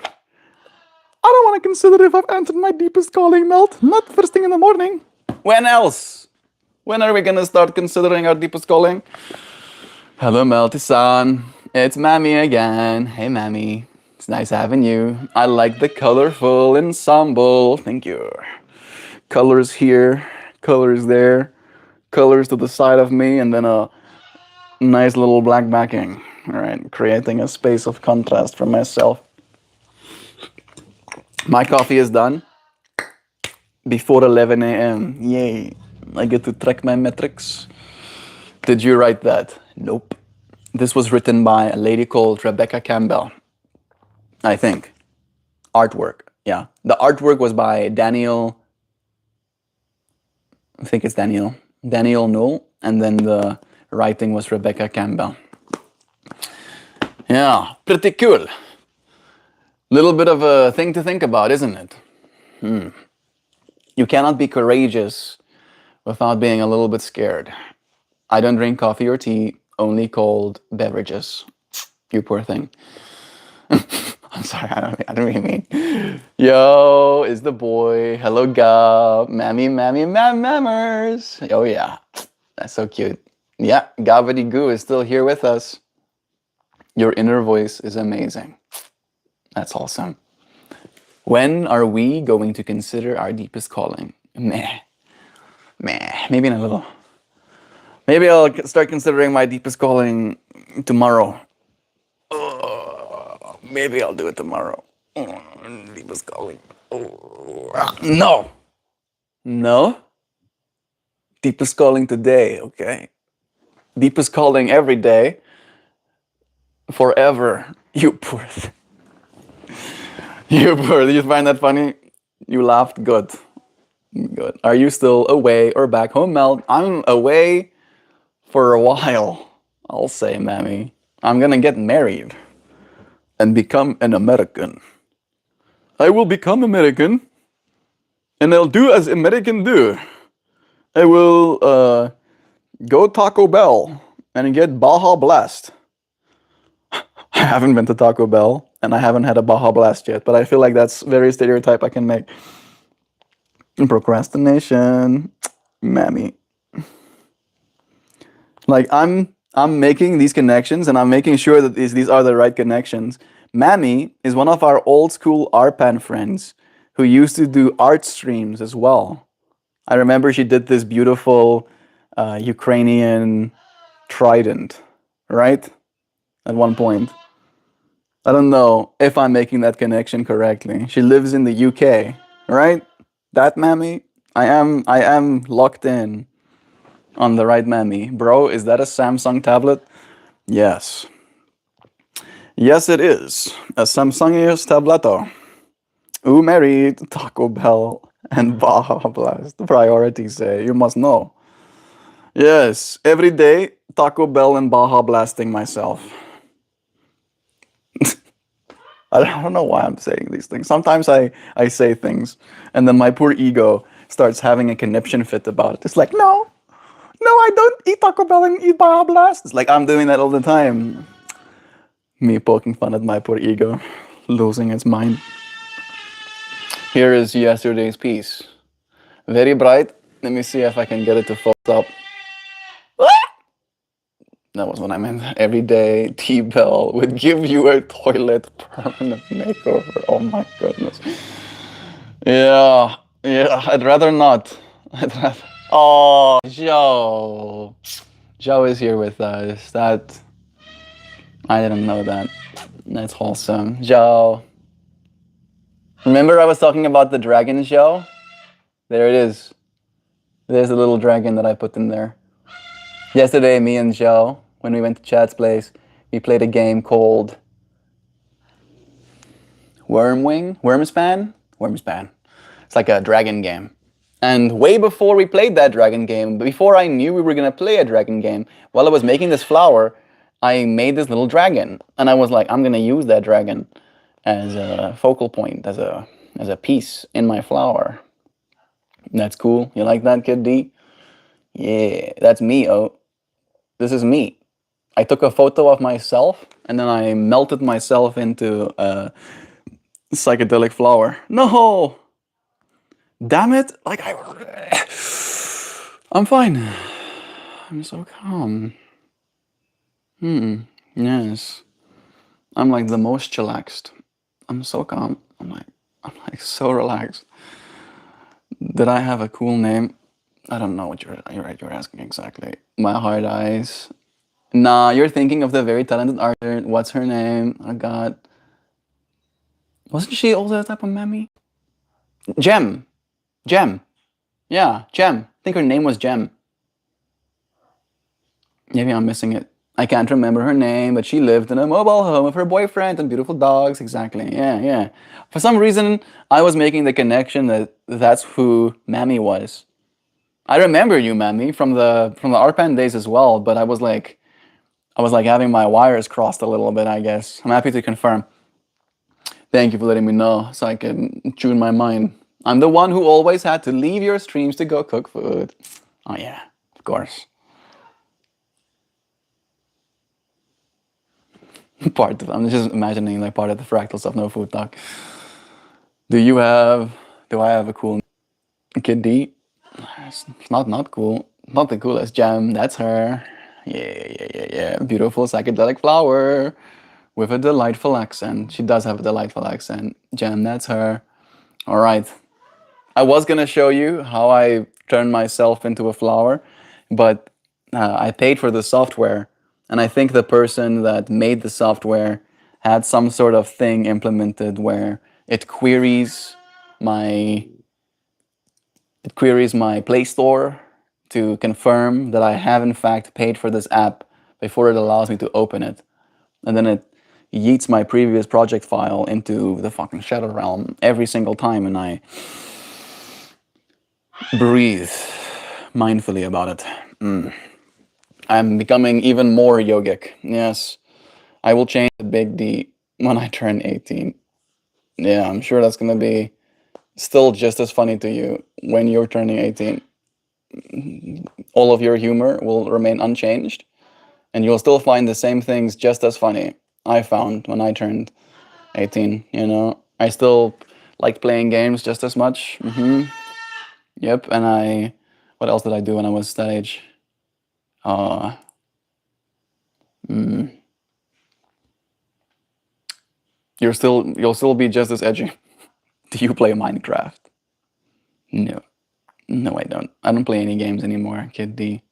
I don't want to consider if I've answered my deepest calling, Melt. Not first thing in the morning. When else? When are we gonna start considering our deepest calling? Hello, Melty-san. It's Mammy again. Hey, Mammy. It's nice having you. I like the colorful ensemble. Thank you. Colors here, colors there, colors to the side of me, and then a nice little black backing. All right, creating a space of contrast for myself. My coffee is done before 11 a.m. Yay. I get to track my metrics. Did you write that? Nope. This was written by a lady called Rebecca Campbell, I think. Artwork, yeah. The artwork was by Daniel, I think it's Daniel Knoll, and then the writing was Rebecca Campbell. Yeah, pretty cool. Little bit of a thing to think about, isn't it? You cannot be courageous without being a little bit scared. I don't drink coffee or tea, only cold beverages. You poor thing. I'm sorry, I don't really mean. Yo, is the boy. Hello, Gab. Mammy, mammers. Oh, yeah. That's so cute. Yeah, Gabby Goo is still here with us. Your inner voice is amazing. That's awesome. When are we going to consider our deepest calling? Maybe in a little. Maybe I'll start considering my deepest calling tomorrow. Maybe I'll do it tomorrow. Deepest calling. No. No. Deepest calling today, okay? Deepest calling every day. Forever. You poor thing. You poor. Did you find that funny? You laughed. Good. Good. Are you still away or back home, Mel? I'm away for a while. I'll say, Mammy. I'm gonna get married and become an American. I will become American, and I'll do as American do. I will go Taco Bell and you get Baja Blast. I haven't been to Taco Bell, and I haven't had a Baja Blast yet, but I feel like that's very stereotype I can make. Procrastination, mammy. Like I'm making these connections, and I'm making sure that these are the right connections. Mammy is one of our old school ARPAN friends who used to do art streams as well. I remember she did this beautiful Ukrainian trident, right? At one point. I don't know if I'm making that connection correctly. She lives in the UK, right? That mammy? I am locked in on the right mammy. Bro, is that a Samsung tablet? Yes. Yes, it is. A Samsungius tableto. Who married Taco Bell and Baja Blast? The priorities say, you must know. Yes, every day, Taco Bell and Baja Blasting myself. I don't know why I'm saying these things. Sometimes I say things, and then my poor ego starts having a conniption fit about it. It's like, no, I don't eat Taco Bell and eat Baja Blast. It's like I'm doing that all the time. Me poking fun at my poor ego, losing its mind. Here is yesterday's piece. Very bright. Let me see if I can get it to focus up. That was what I meant. Every day, T-Bell would give you a toilet permanent makeover. Oh my goodness. Yeah, I'd rather not. I'd rather. Oh, Joe. Joe is here with us. I didn't know that. That's wholesome. Joe. Remember I was talking about the dragon show? There it is. There's a little dragon that I put in there. Yesterday, me and Joe, when we went to Chad's place, we played a game called Wormspan? Wormspan. It's like a dragon game. And way before we played that dragon game, before I knew we were gonna play a dragon game, while I was making this flower, I made this little dragon. And I was like, I'm gonna use that dragon as a focal point, as a piece in my flower. That's cool. You like that, Kid D? Yeah, that's me, oh. This is me. I took a photo of myself and then I melted myself into a psychedelic flower. No! Damn it! Like I'm fine. I'm so calm. Yes. I'm like the most chillaxed. I'm so calm. I'm like so relaxed. Did I have a cool name? I don't know what you're asking exactly. My hard eyes. Nah, you're thinking of the very talented artist. What's her name? Oh God. Wasn't she also a type of mammy? Gem. Yeah, Gem. I think her name was Gem. Maybe I'm missing it. I can't remember her name, but she lived in a mobile home with her boyfriend and beautiful dogs. Exactly. Yeah. For some reason, I was making the connection that that's who Mammy was. I remember you, Mammy, from the ARPAN days as well, but I was like having my wires crossed a little bit, I guess. I'm happy to confirm. Thank you for letting me know so I can tune my mind. I'm the one who always had to leave your streams to go cook food. Oh yeah, of course. I'm just imagining like part of the fractals of No Food Talk. Do I have a cool Kid D? It's not cool. Not the coolest. Gem, that's her. Yeah. Beautiful psychedelic flower with a delightful accent. She does have a delightful accent. Gem, that's her. All right. I was gonna show you how I turned myself into a flower, but I paid for the software, and I think the person that made the software had some sort of thing implemented where it queries my Play Store to confirm that I have in fact paid for this app before it allows me to open it. And then it yeets my previous project file into the fucking shadow realm every single time, and I breathe mindfully about it. I'm becoming even more yogic. Yes, I will change the big D when I turn 18. Yeah, I'm sure that's gonna be still just as funny to you when you're turning 18. All of your humor will remain unchanged, and you'll still find the same things just as funny. I found when I turned 18, you know. I still liked playing games just as much. Yep, and what else did I do when I was that age? Uh, mm, you'll still be just as edgy. Do you play Minecraft? No. No, I don't. I don't play any games anymore, Kid D.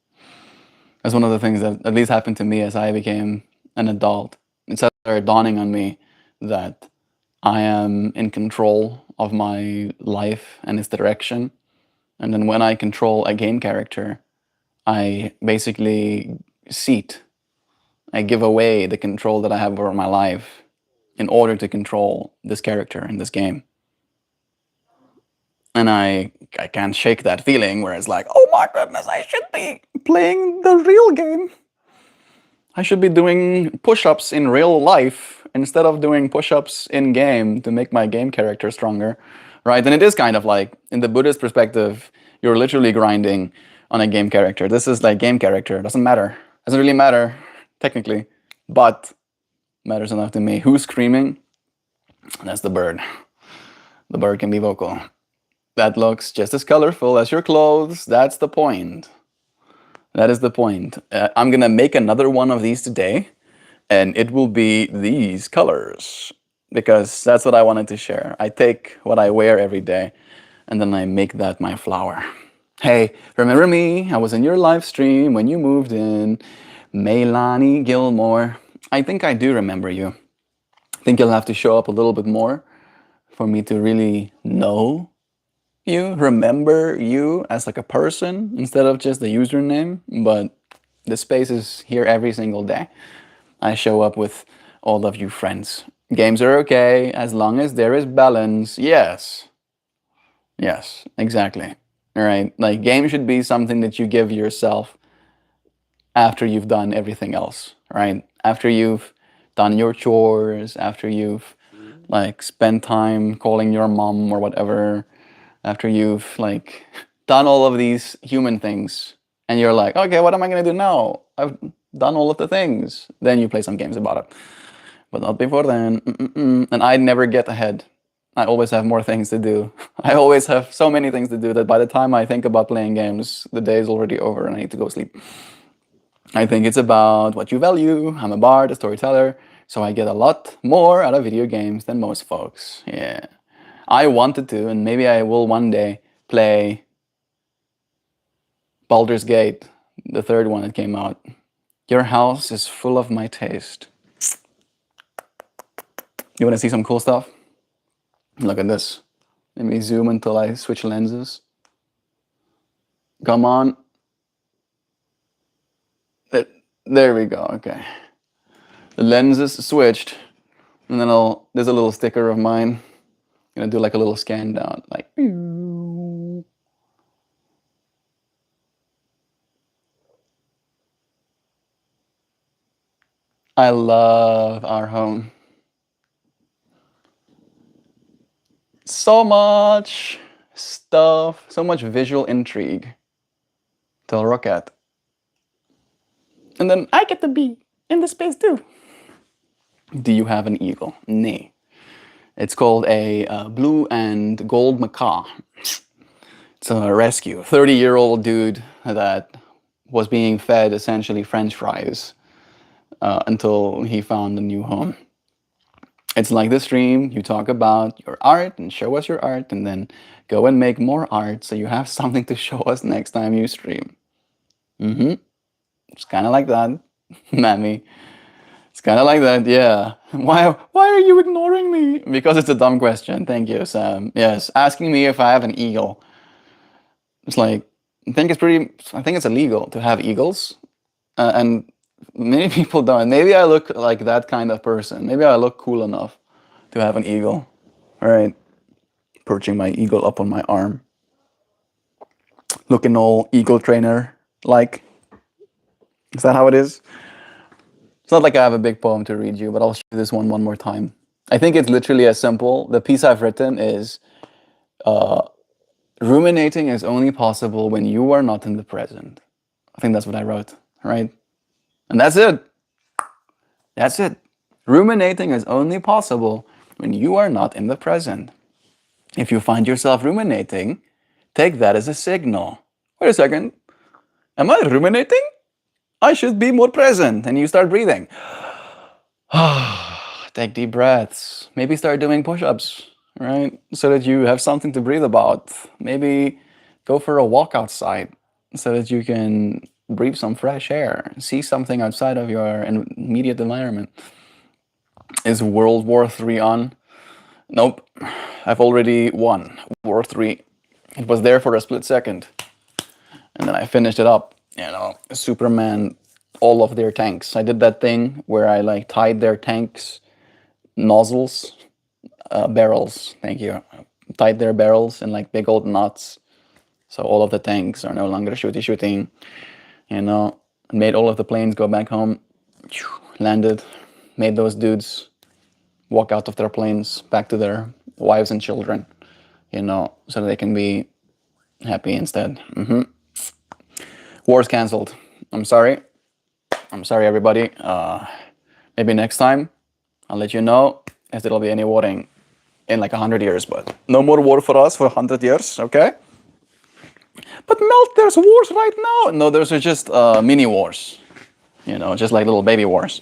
That's one of the things that at least happened to me as I became an adult. It started dawning on me that I am in control of my life and its direction. And then when I control a game character, I basically seat. I give away the control that I have over my life in order to control this character in this game. And I can't shake that feeling where it's like, oh my goodness, I should be playing the real game. I should be doing push-ups in real life instead of doing push-ups in game to make my game character stronger, right? And it is kind of like, in the Buddhist perspective, you're literally grinding on a game character. This is like game character. Doesn't matter. Doesn't really matter, technically, but matters enough to me. Who's screaming? That's the bird. The bird can be vocal. That looks just as colorful as your clothes. That's the point. That is the point. I'm gonna make another one of these today, and it will be these colors because that's what I wanted to share. I take what I wear every day, and then I make that my flower. Hey, remember me? I was in your live stream when you moved in. Melanie Gilmore. I think I do remember you. I think you'll have to show up a little bit more for me to really know you, remember you as like a person instead of just the username. But the space is here every single day. I show up with all of you friends. Games are okay as long as there is balance. Yes. Yes, exactly. All right. Like games should be something that you give yourself after you've done everything else, right? After you've done your chores, after you've like spent time calling your mom or whatever, after you've like done all of these human things and you're like, okay, what am I gonna do now? I've done all of the things. Then you play some games about it, but not before then. And I never get ahead. I always have more things to do. I always have so many things to do that by the time I think about playing games, the day is already over and I need to go sleep. I think it's about what you value. I'm a bard, a storyteller, so I get a lot more out of video games than most folks. Yeah. I wanted to, and maybe I will one day, play Baldur's Gate, the third one that came out. Your house is full of my taste. You want to see some cool stuff? Look at this. Let me zoom until I switch lenses. Come on. There we go, okay. The lenses switched, and then there's a little sticker of mine. I'm gonna do like a little scan down, like. I love our home. So much stuff, so much visual intrigue to look at. And then I get to be in the space too. Do you have an eagle? Nay. It's called a blue and gold macaw. It's a rescue. 30-year-old dude that was being fed essentially French fries until he found a new home. It's like the stream, you talk about your art and show us your art and then go and make more art so you have something to show us next time you stream. It's kind of like that, Mammy. It's kind of like that, yeah. Why are you ignoring me? Because it's a dumb question. Thank you, Sam. Yes, asking me if I have an eagle. It's like, I think it's illegal to have eagles. And many people don't. Maybe I look like that kind of person. Maybe I look cool enough to have an eagle. All right, perching my eagle up on my arm. Looking all eagle trainer-like. Is that how it is? It's not like I have a big poem to read you, but I'll show you this one more time. I think it's literally as simple. The piece I've written is, ruminating is only possible when you are not in the present. I think that's what I wrote, right? And that's it. That's it. Ruminating is only possible when you are not in the present. If you find yourself ruminating, take that as a signal. Wait a second. Am I ruminating? I should be more present. And you start breathing. Take deep breaths. Maybe start doing push-ups, right? So that you have something to breathe about. Maybe go for a walk outside so that you can breathe some fresh air, see something outside of your immediate environment. Is World War III on? Nope. I've already won War III. It was there for a split second. And then I finished it up. You know, Superman, all of their tanks. I did that thing where I like tied their tanks nozzles, barrels, thank you. Tied their barrels in like big old knots. So all of the tanks are no longer shooting. You know, made all of the planes go back home. Landed, made those dudes walk out of their planes back to their wives and children, you know, so they can be happy instead. War's canceled. I'm sorry. I'm sorry, everybody. Maybe next time I'll let you know if there'll be any warring in like 100 years, but no more war for us for 100 years, okay? But Melt, there's wars right now. No, those are just mini wars, you know, just like little baby wars.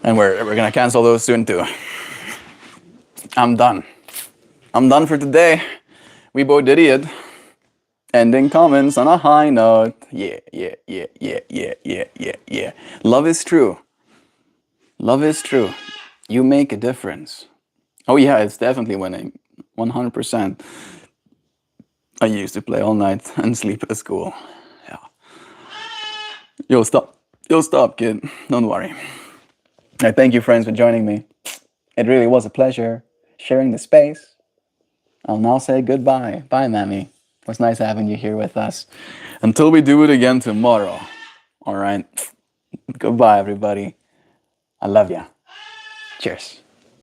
And we're gonna cancel those soon too. I'm done. I'm done for today. We both did it. Ending comments on a high note. Yeah. Love is true. Love is true. You make a difference. Oh yeah, it's definitely winning. 100%. I used to play all night and sleep at school. Yeah. You'll stop, kid. Don't worry. I thank you, friends, for joining me. It really was a pleasure sharing the space. I'll now say goodbye. Bye, Mammy. It was nice having you here with us. Until we do it again tomorrow. All right. Goodbye, everybody. I love ya. Cheers.